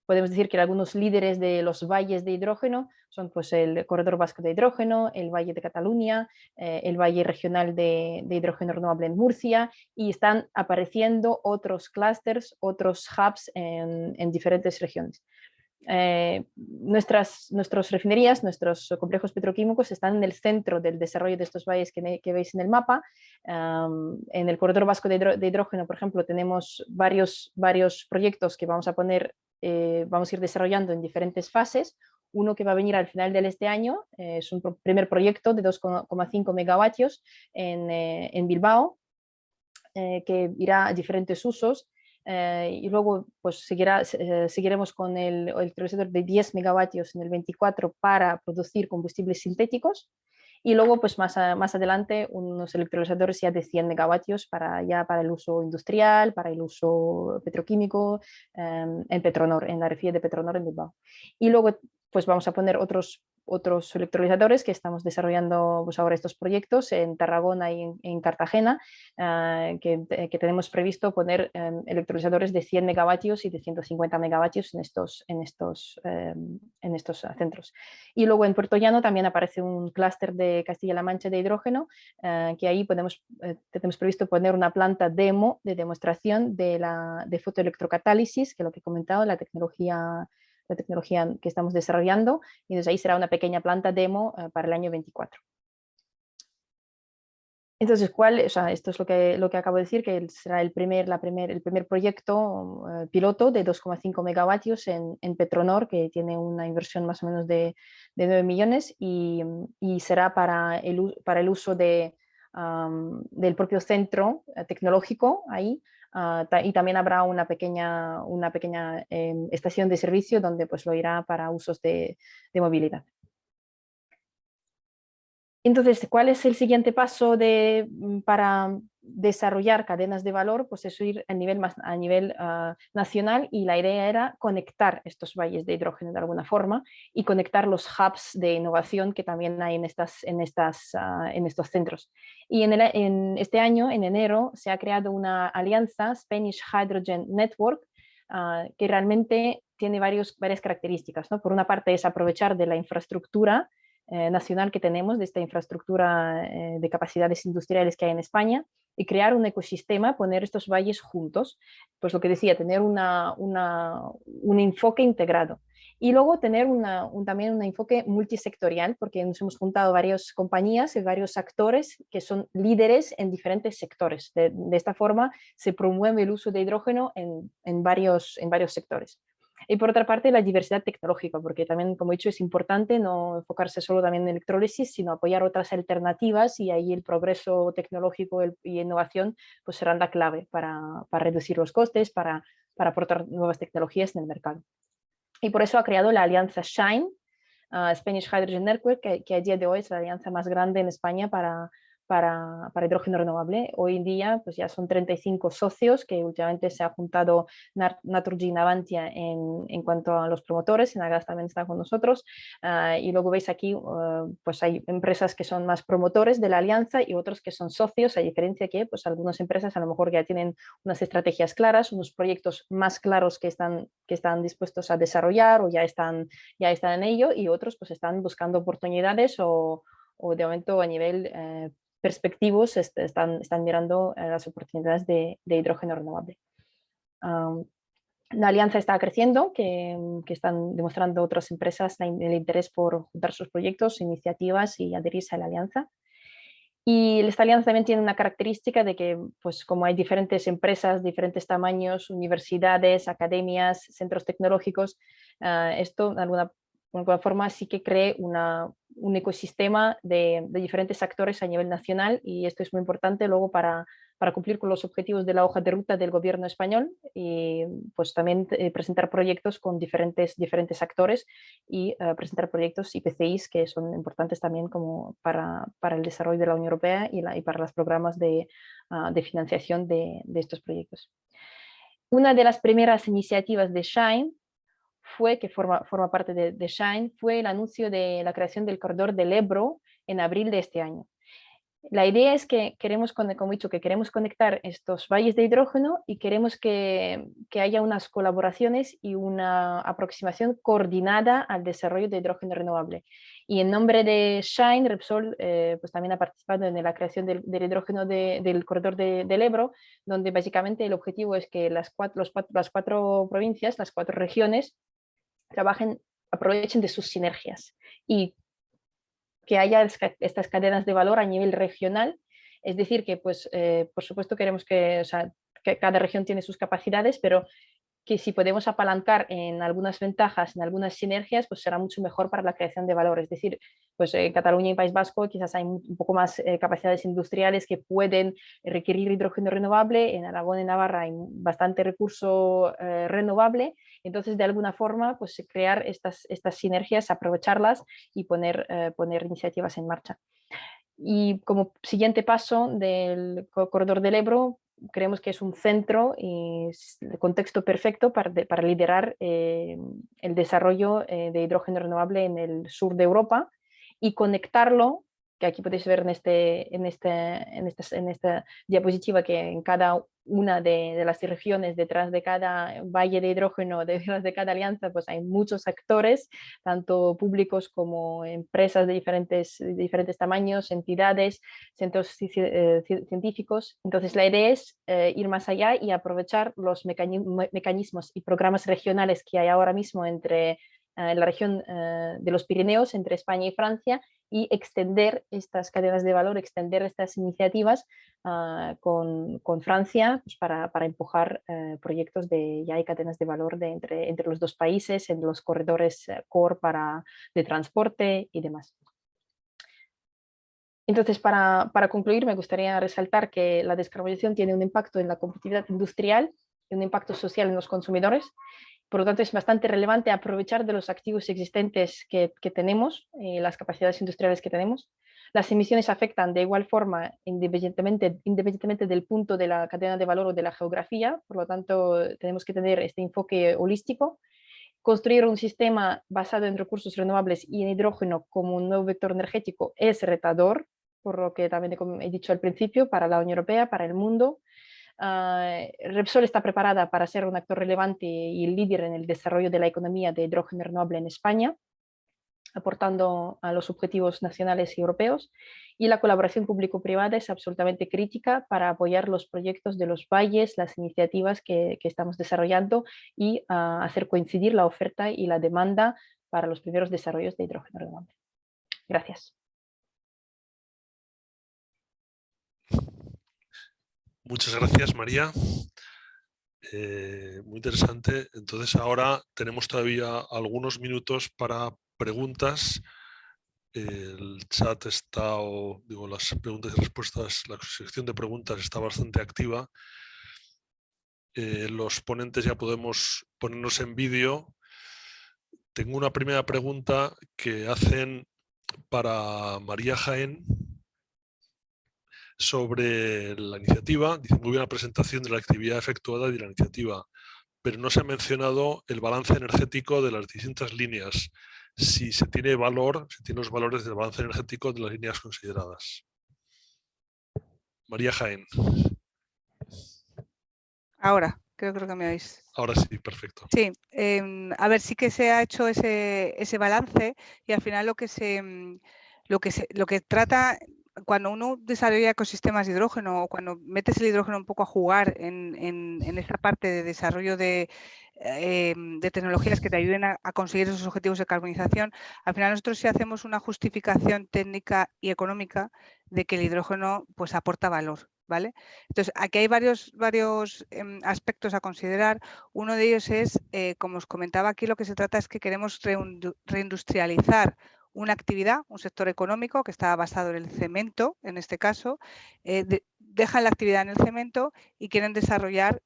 Speaker 5: podemos decir que algunos líderes de los valles de hidrógeno son pues el Corredor Vasco de Hidrógeno, el Valle de Cataluña, el Valle Regional de Hidrógeno Renovable en Murcia, y están apareciendo otros clústeres, otros hubs en diferentes regiones. Nuestras refinerías, nuestros complejos petroquímicos están en el centro del desarrollo de estos valles que veis en el mapa. En el Corredor Vasco de Hidrógeno, por ejemplo, tenemos varios proyectos que vamos a ir desarrollando en diferentes fases. Uno que va a venir al final de este año es un primer proyecto de 2,5 megavatios en Bilbao, que irá a diferentes usos. Y luego pues seguiremos con el electrolizador de 10 megavatios en el 24 para producir combustibles sintéticos, y luego pues más adelante unos electrolizadores ya de 100 megavatios para el uso industrial, para el uso petroquímico, en Petronor, en la refinería de Petronor en Bilbao. Y luego pues vamos a poner otros otros electrolizadores que estamos desarrollando pues, ahora estos proyectos en Tarragona y en Cartagena, que tenemos previsto poner electrolizadores de 100 megavatios y de 150 megavatios en estos centros. Y luego en Puerto Llano también aparece un clúster de Castilla-La Mancha de hidrógeno, que ahí tenemos previsto poner una planta demo de demostración de fotoelectrocatálisis, que es lo que he comentado, la tecnología que estamos desarrollando, y entonces ahí será una pequeña planta demo para el año 24. Entonces, esto es lo que acabo de decir, que será el primer proyecto piloto de 2,5 megavatios en Petronor, que tiene una inversión más o menos de 9 millones y será para el uso del propio centro tecnológico ahí. Y también habrá una pequeña estación de servicio donde pues, lo irá para usos de movilidad. Entonces, ¿cuál es el siguiente paso para desarrollar cadenas de valor? Pues eso, ir a nivel nacional, y la idea era conectar estos valles de hidrógeno de alguna forma y conectar los hubs de innovación que también hay en estos centros. Y en este año, en enero, se ha creado una alianza, Spanish Hydrogen Network, que realmente tiene varias características, ¿no? Por una parte es aprovechar de la infraestructura nacional que tenemos, de esta infraestructura de capacidades industriales que hay en España, y crear un ecosistema, poner estos valles juntos, pues lo que decía, tener un enfoque integrado. Y luego tener también un enfoque multisectorial, porque nos hemos juntado varias compañías y varios actores que son líderes en diferentes sectores. De esta forma se promueve el uso de hidrógeno en varios sectores. Y por otra parte, la diversidad tecnológica, porque también, como he dicho, es importante no enfocarse solo también en electrólisis, sino apoyar otras alternativas, y ahí el progreso tecnológico y innovación pues serán la clave para reducir los costes, para aportar nuevas tecnologías en el mercado. Y por eso ha creado la alianza SHINE, Spanish Hydrogen Network, que a día de hoy es la alianza más grande en España para hidrógeno renovable. Hoy en día pues ya son 35 socios, que últimamente se ha juntado Naturgy y Navantia en cuanto a los promotores. Enagás también está con nosotros, y luego veis aquí pues hay empresas que son más promotores de la alianza y otros que son socios, a diferencia que pues algunas empresas a lo mejor ya tienen unas estrategias claras, unos proyectos más claros que están dispuestos a desarrollar o ya están en ello, y otros pues están buscando oportunidades o de momento a nivel perspectivos están mirando las oportunidades de hidrógeno renovable. La alianza está creciendo, que están demostrando otras empresas el interés por juntar sus proyectos, iniciativas y adherirse a la alianza. Y esta alianza también tiene una característica de que, pues como hay diferentes empresas, diferentes tamaños, universidades, academias, centros tecnológicos, esto de alguna forma sí que cree un ecosistema de diferentes actores a nivel nacional, y esto es muy importante luego para cumplir con los objetivos de la hoja de ruta del gobierno español, y pues también presentar proyectos con diferentes actores y presentar proyectos y PCIs que son importantes también como para el desarrollo de la Unión Europea y para los programas de financiación de estos proyectos. Una de las primeras iniciativas de SHINE que forma parte de SHINE, fue el anuncio de la creación del corredor del Ebro en abril de este año. La idea es que queremos conectar estos valles de hidrógeno, y queremos que haya unas colaboraciones y una aproximación coordinada al desarrollo de hidrógeno renovable. Y en nombre de SHINE, Repsol pues también ha participado en la creación del hidrógeno del corredor del Ebro, donde básicamente el objetivo es que las cuatro provincias, las 4 regiones, aprovechen de sus sinergias y que haya estas cadenas de valor a nivel regional. Es decir, que pues, por supuesto queremos que cada región tiene sus capacidades, pero que si podemos apalancar en algunas ventajas, en algunas sinergias, pues será mucho mejor para la creación de valor. Es decir, pues en Cataluña y País Vasco quizás hay un poco más capacidades industriales que pueden requerir hidrógeno renovable. En Aragón y Navarra hay bastante recurso renovable. Entonces, de alguna forma, pues crear estas sinergias, aprovecharlas y poner iniciativas en marcha. Y como siguiente paso del corredor del Ebro, creemos que es un centro y el contexto perfecto para liderar el desarrollo de hidrógeno renovable en el sur de Europa y conectarlo, que aquí podéis ver en esta diapositiva, que en cada una de las regiones, detrás de cada valle de hidrógeno, detrás de cada alianza, pues hay muchos actores, tanto públicos como empresas de diferentes tamaños, entidades, centros científicos. Entonces la idea es ir más allá y aprovechar los mecanismos y programas regionales que hay ahora mismo entre la región de los Pirineos, entre España y Francia, y extender estas cadenas de valor, extender estas iniciativas con Francia, pues para empujar proyectos ya hay cadenas de valor entre los dos países, en los corredores core de transporte y demás. Entonces, para concluir, me gustaría resaltar que la descarbonización tiene un impacto en la competitividad industrial y un impacto social en los consumidores. Por lo tanto, es bastante relevante aprovechar de los activos existentes que tenemos, las capacidades industriales que tenemos. Las emisiones afectan de igual forma independientemente del punto de la cadena de valor o de la geografía. Por lo tanto, tenemos que tener este enfoque holístico. Construir un sistema basado en recursos renovables y en hidrógeno como un nuevo vector energético es retador, por lo que también he dicho al principio, para la Unión Europea, para el mundo. Repsol está preparada para ser un actor relevante y líder en el desarrollo de la economía de hidrógeno renovable en España, aportando a los objetivos nacionales y europeos, y la colaboración público-privada es absolutamente crítica para apoyar los proyectos de los valles, las iniciativas que estamos desarrollando y hacer coincidir la oferta y la demanda para los primeros desarrollos de hidrógeno renovable. Gracias.
Speaker 1: Muchas gracias, María. Muy interesante. Entonces ahora tenemos todavía algunos minutos para preguntas. El chat está, las preguntas y respuestas, la sección de preguntas está bastante activa. Los ponentes ya podemos ponernos en vídeo. Tengo una primera pregunta que hacen para María Jaén sobre la iniciativa. Dice: muy bien la presentación de la actividad efectuada y de la iniciativa, pero no se ha mencionado el balance energético de las distintas líneas, si se tiene los valores del balance energético de las líneas consideradas. María Jaén.
Speaker 3: Ahora, creo que me oís.
Speaker 1: Ahora sí, perfecto.
Speaker 3: Sí, a ver, sí que se ha hecho ese balance, y al final lo que trata, cuando uno desarrolla ecosistemas de hidrógeno o cuando metes el hidrógeno un poco a jugar en esta parte de desarrollo de tecnologías que te ayuden a conseguir esos objetivos de carbonización, al final nosotros sí hacemos una justificación técnica y económica de que el hidrógeno pues aporta valor, ¿vale? Entonces, aquí hay varios aspectos a considerar. Uno de ellos es, como os comentaba aquí, lo que se trata es que queremos reindustrializar una actividad, un sector económico que está basado en el cemento, en este caso, dejan la actividad en el cemento y quieren desarrollar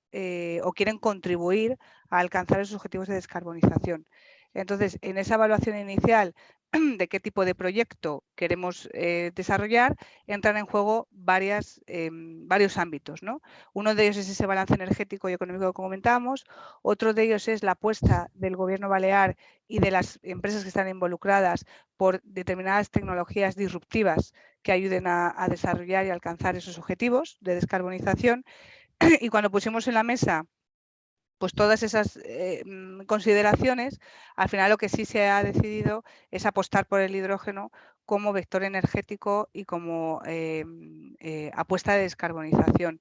Speaker 3: o quieren contribuir a alcanzar esos objetivos de descarbonización. Entonces, en esa evaluación inicial de qué tipo de proyecto queremos desarrollar, entran en juego varios ámbitos, ¿no? Uno de ellos es ese balance energético y económico que comentábamos, otro de ellos es la apuesta del Gobierno balear y de las empresas que están involucradas por determinadas tecnologías disruptivas que ayuden a desarrollar y alcanzar esos objetivos de descarbonización. Y cuando pusimos en la mesa pues todas esas consideraciones, al final lo que sí se ha decidido es apostar por el hidrógeno como vector energético y como apuesta de descarbonización.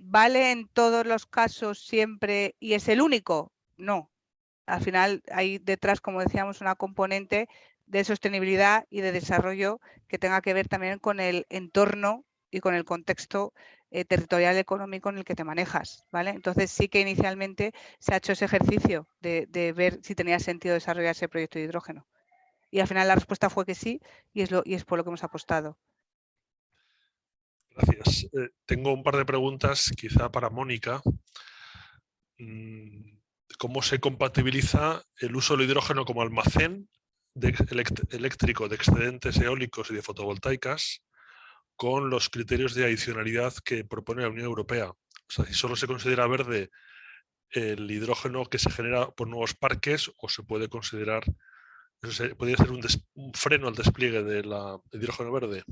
Speaker 3: ¿Vale en todos los casos siempre y es el único? No. Al final hay detrás, como decíamos, una componente de sostenibilidad y de desarrollo que tenga que ver también con el entorno y con el contexto territorial económico en el que te manejas, ¿vale? Entonces sí que inicialmente se ha hecho ese ejercicio de ver si tenía sentido desarrollar ese proyecto de hidrógeno. Y al final la respuesta fue que sí, y es por lo que hemos apostado.
Speaker 1: Gracias. Tengo un par de preguntas quizá para Mónica. ¿Cómo se compatibiliza el uso del hidrógeno como almacén eléctrico de excedentes eólicos y de fotovoltaicas con los criterios de adicionalidad que propone la Unión Europea. O sea, si solo se considera verde el hidrógeno que se genera por nuevos parques, o se puede considerar, podría ser un freno al despliegue del hidrógeno verde.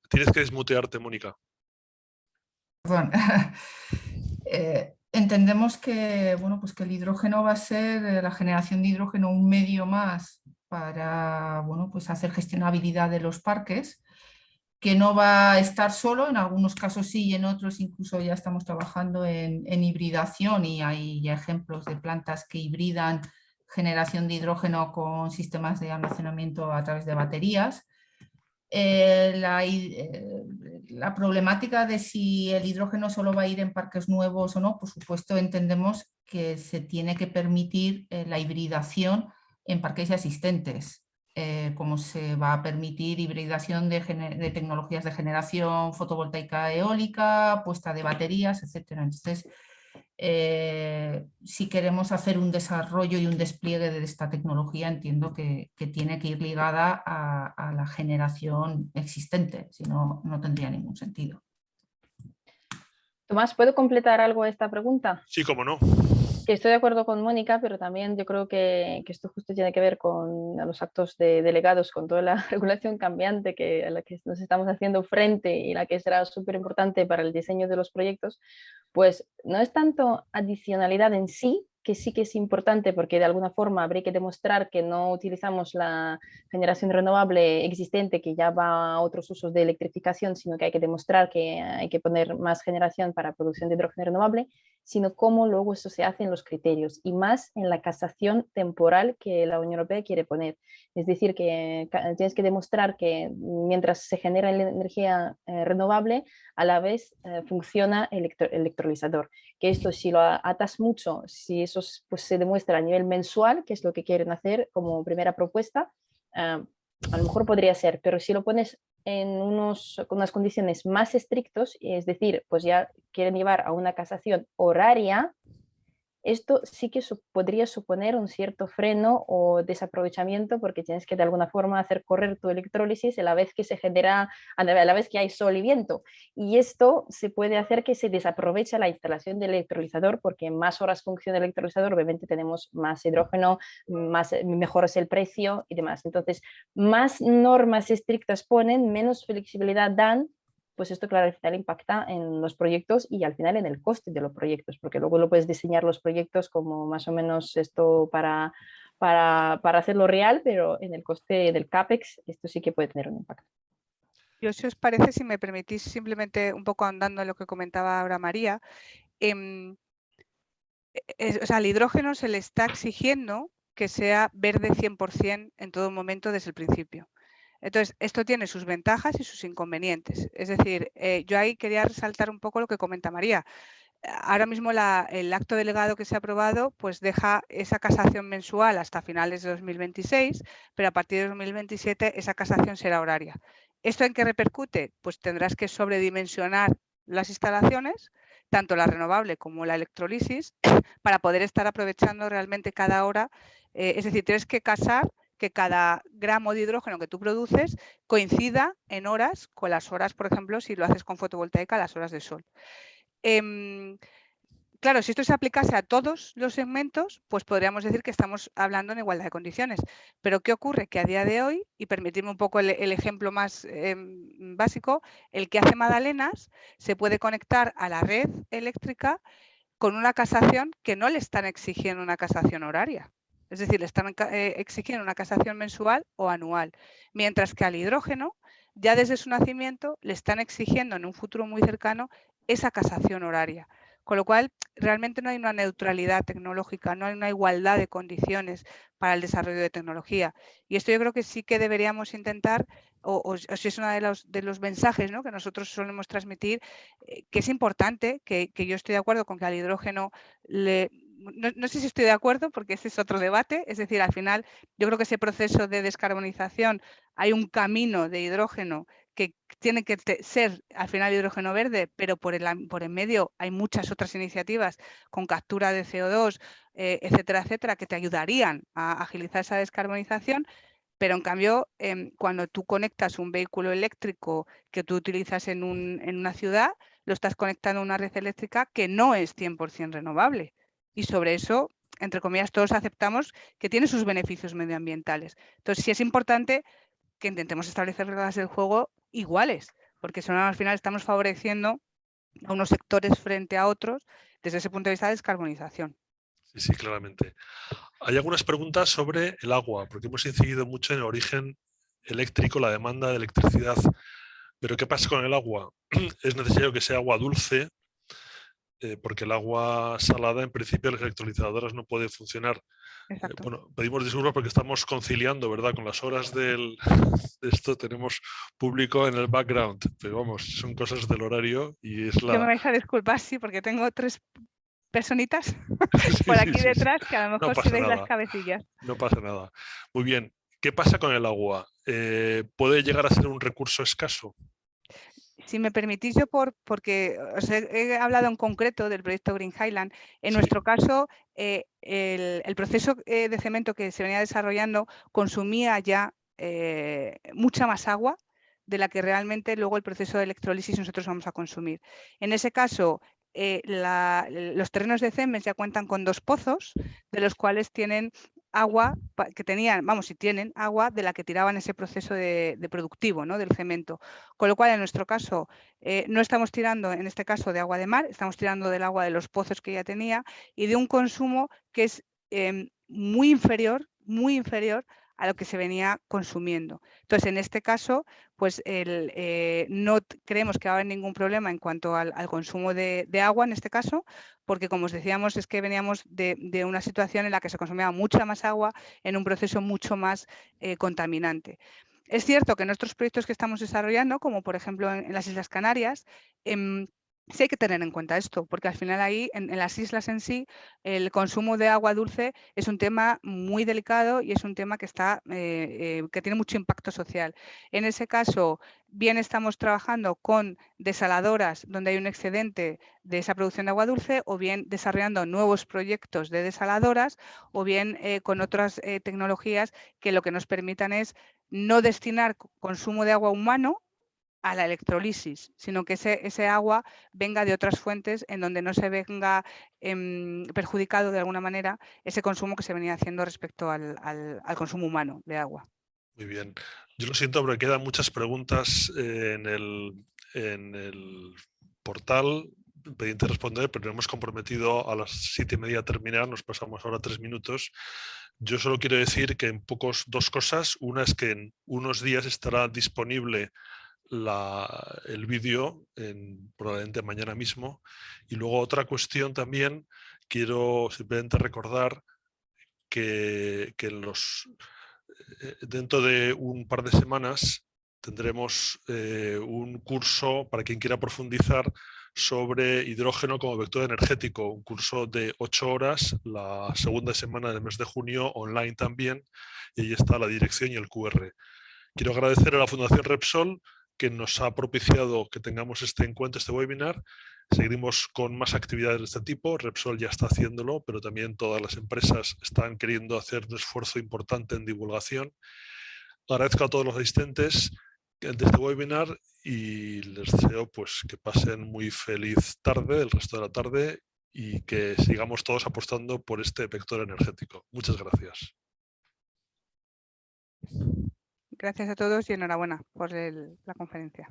Speaker 1: Tienes que desmutearte, Mónica.
Speaker 2: Perdón. Entendemos que, bueno, pues que el hidrógeno va a ser la generación de hidrógeno un medio más para, bueno, pues hacer gestionabilidad de los parques, que no va a estar solo, en algunos casos sí y en otros incluso ya estamos trabajando en hibridación, y hay ya ejemplos de plantas que hibridan generación de hidrógeno con sistemas de almacenamiento a través de baterías. La problemática de si el hidrógeno solo va a ir en parques nuevos o no, por supuesto entendemos que se tiene que permitir la hibridación en parques ya existentes, como se va a permitir hibridación de tecnologías de generación fotovoltaica eólica, puesta de baterías, etc. Entonces, si queremos hacer un desarrollo y un despliegue de esta tecnología, entiendo que tiene que ir ligada a la generación existente, si no, no tendría ningún sentido.
Speaker 5: Tomás, ¿puedo completar algo a esta pregunta?
Speaker 1: Sí, cómo no.
Speaker 5: Que estoy de acuerdo con Mónica, pero también yo creo que esto justo tiene que ver con los actos de delegados, con toda la regulación cambiante a la que nos estamos haciendo frente y la que será súper importante para el diseño de los proyectos. Pues no es tanto adicionalidad en sí, que sí que es importante, porque de alguna forma habría que demostrar que no utilizamos la generación renovable existente que ya va a otros usos de electrificación, sino que hay que demostrar que hay que poner más generación para producción de hidrógeno renovable, sino cómo luego eso se hace en los criterios y más en la casación temporal que la Unión Europea quiere poner. Es decir, que tienes que demostrar que mientras se genera la energía renovable, a la vez funciona el electrolizador. Que esto, si lo atas mucho, si eso pues, se demuestra a nivel mensual, que es lo que quieren hacer como primera propuesta, a lo mejor podría ser, pero si lo pones con unas condiciones más estrictas, es decir, pues ya quieren llevar a una casación horaria, esto sí que podría suponer un cierto freno o desaprovechamiento, porque tienes que de alguna forma hacer correr tu electrólisis a la vez que se genera, a la vez que hay sol y viento. Y esto se puede hacer que se desaproveche la instalación del electrolizador, porque más horas funciona el electrolizador, obviamente tenemos más hidrógeno, mejor es el precio y demás. Entonces, más normas estrictas ponen, menos flexibilidad dan, pues esto claro al final impacta en los proyectos y al final en el coste de los proyectos, porque luego lo puedes diseñar los proyectos como más o menos esto para hacerlo real, pero en el coste del CAPEX esto sí que puede tener un impacto.
Speaker 3: Yo, si os parece, si me permitís simplemente un poco andando en lo que comentaba ahora María, o sea, al hidrógeno se le está exigiendo que sea verde 100% en todo momento desde el principio. Entonces, esto tiene sus ventajas y sus inconvenientes. Es decir, yo ahí quería resaltar un poco lo que comenta María. Ahora mismo el acto delegado que se ha aprobado pues deja esa casación mensual hasta finales de 2026, pero a partir de 2027 esa casación será horaria. ¿Esto en qué repercute? Pues tendrás que sobredimensionar las instalaciones, tanto la renovable como la electrolisis, para poder estar aprovechando realmente cada hora. Es decir, tienes que casar que cada gramo de hidrógeno que tú produces coincida en horas con las horas, por ejemplo, si lo haces con fotovoltaica, las horas de sol. Claro, si esto se aplicase a todos los segmentos, pues podríamos decir que estamos hablando en igualdad de condiciones. Pero ¿qué ocurre? Que a día de hoy, y permitidme un poco el ejemplo más básico, el que hace magdalenas se puede conectar a la red eléctrica con una casación que no le están exigiendo una casación horaria. Es decir, le están exigiendo una casación mensual o anual. Mientras que al hidrógeno, ya desde su nacimiento, le están exigiendo en un futuro muy cercano esa casación horaria. Con lo cual, realmente no hay una neutralidad tecnológica, no hay una igualdad de condiciones para el desarrollo de tecnología. Y esto yo creo que sí que deberíamos intentar, o si es uno de los mensajes, ¿no?, que nosotros solemos transmitir, que es importante, que yo estoy de acuerdo con que al hidrógeno no sé si estoy de acuerdo, porque ese es otro debate. Es decir, al final yo creo que ese proceso de descarbonización, hay un camino de hidrógeno que tiene que ser al final hidrógeno verde, pero por en medio hay muchas otras iniciativas con captura de CO2, etcétera, etcétera, que te ayudarían a agilizar esa descarbonización. Pero en cambio, cuando tú conectas un vehículo eléctrico que tú utilizas en una ciudad, lo estás conectando a una red eléctrica que no es 100% renovable. Y sobre eso, entre comillas, todos aceptamos que tiene sus beneficios medioambientales. Entonces, sí es importante que intentemos establecer reglas del juego iguales, porque si no, al final estamos favoreciendo a unos sectores frente a otros desde ese punto de vista de descarbonización.
Speaker 1: Sí, sí, claramente. Hay algunas preguntas sobre el agua, porque hemos incidido mucho en el origen eléctrico, la demanda de electricidad. Pero ¿qué pasa con el agua? Es necesario que sea agua dulce, porque el agua salada, en principio, las electrolizadoras no pueden funcionar. Bueno, pedimos disculpas porque estamos conciliando, ¿verdad? Con las horas de esto tenemos público en el background, pero vamos, son cosas del horario y es la...
Speaker 3: Yo me vais a disculpar, sí, porque tengo 3 personitas
Speaker 1: Sí,
Speaker 3: por
Speaker 1: sí,
Speaker 3: aquí
Speaker 1: sí,
Speaker 3: detrás
Speaker 1: sí.
Speaker 3: que a lo
Speaker 1: No
Speaker 3: mejor si
Speaker 1: pasa
Speaker 3: veis las
Speaker 1: nada,
Speaker 3: cabecillas.
Speaker 1: no pasa nada. Muy bien, ¿qué pasa con el agua? ¿Puede llegar a ser un recurso escaso?
Speaker 3: Si me permitís, yo porque os he hablado en concreto del proyecto Green Highland, en nuestro caso, el proceso de cemento que se venía desarrollando consumía ya mucha más agua de la que realmente luego el proceso de electrólisis nosotros vamos a consumir. En ese caso, los terrenos de CEMEX ya cuentan con 2 pozos, de los cuales tienen agua que tenían, vamos, si tienen agua de la que tiraban ese proceso de productivo, ¿no?, del cemento. Con lo cual, en nuestro caso, no estamos tirando, en este caso, de agua de mar, estamos tirando del agua de los pozos que ya tenía y de un consumo que es muy inferior a lo que se venía consumiendo. Entonces, en este caso, pues no creemos que va a haber ningún problema en cuanto al consumo de agua, en este caso, porque, como os decíamos, es que veníamos de una situación en la que se consumía mucha más agua en un proceso mucho más contaminante. Es cierto que en nuestros proyectos que estamos desarrollando, como por ejemplo en las Islas Canarias, sí hay que tener en cuenta esto, porque al final ahí, en las islas en sí, el consumo de agua dulce es un tema muy delicado y es un tema que tiene mucho impacto social. En ese caso, bien estamos trabajando con desaladoras donde hay un excedente de esa producción de agua dulce, o bien desarrollando nuevos proyectos de desaladoras, o bien con otras tecnologías que lo que nos permitan es no destinar consumo de agua humano a la electrolisis, sino que ese agua venga de otras fuentes en donde no se venga perjudicado de alguna manera ese consumo que se venía haciendo respecto al consumo humano de agua.
Speaker 1: Muy bien. Yo lo siento, pero quedan muchas preguntas en el portal pendiente de responder, pero nos hemos comprometido a las 7:30 a terminar, nos pasamos ahora 3 minutos. Yo solo quiero decir que en dos cosas. Una es que en unos días estará disponible el vídeo, probablemente mañana mismo. Y luego otra cuestión también, quiero simplemente recordar que dentro de un par de semanas tendremos un curso para quien quiera profundizar sobre hidrógeno como vector energético, un curso de 8 horas, la segunda semana del mes de junio, online también, y ahí está la dirección y el QR. Quiero agradecer a la Fundación Repsol que nos ha propiciado que tengamos este encuentro, este webinar. Seguiremos con más actividades de este tipo. Repsol ya está haciéndolo, pero también todas las empresas están queriendo hacer un esfuerzo importante en divulgación. Agradezco a todos los asistentes de este webinar y les deseo pues, que pasen muy feliz tarde, el resto de la tarde, y que sigamos todos apostando por este vector energético. Muchas gracias.
Speaker 3: Gracias a todos y enhorabuena por la conferencia.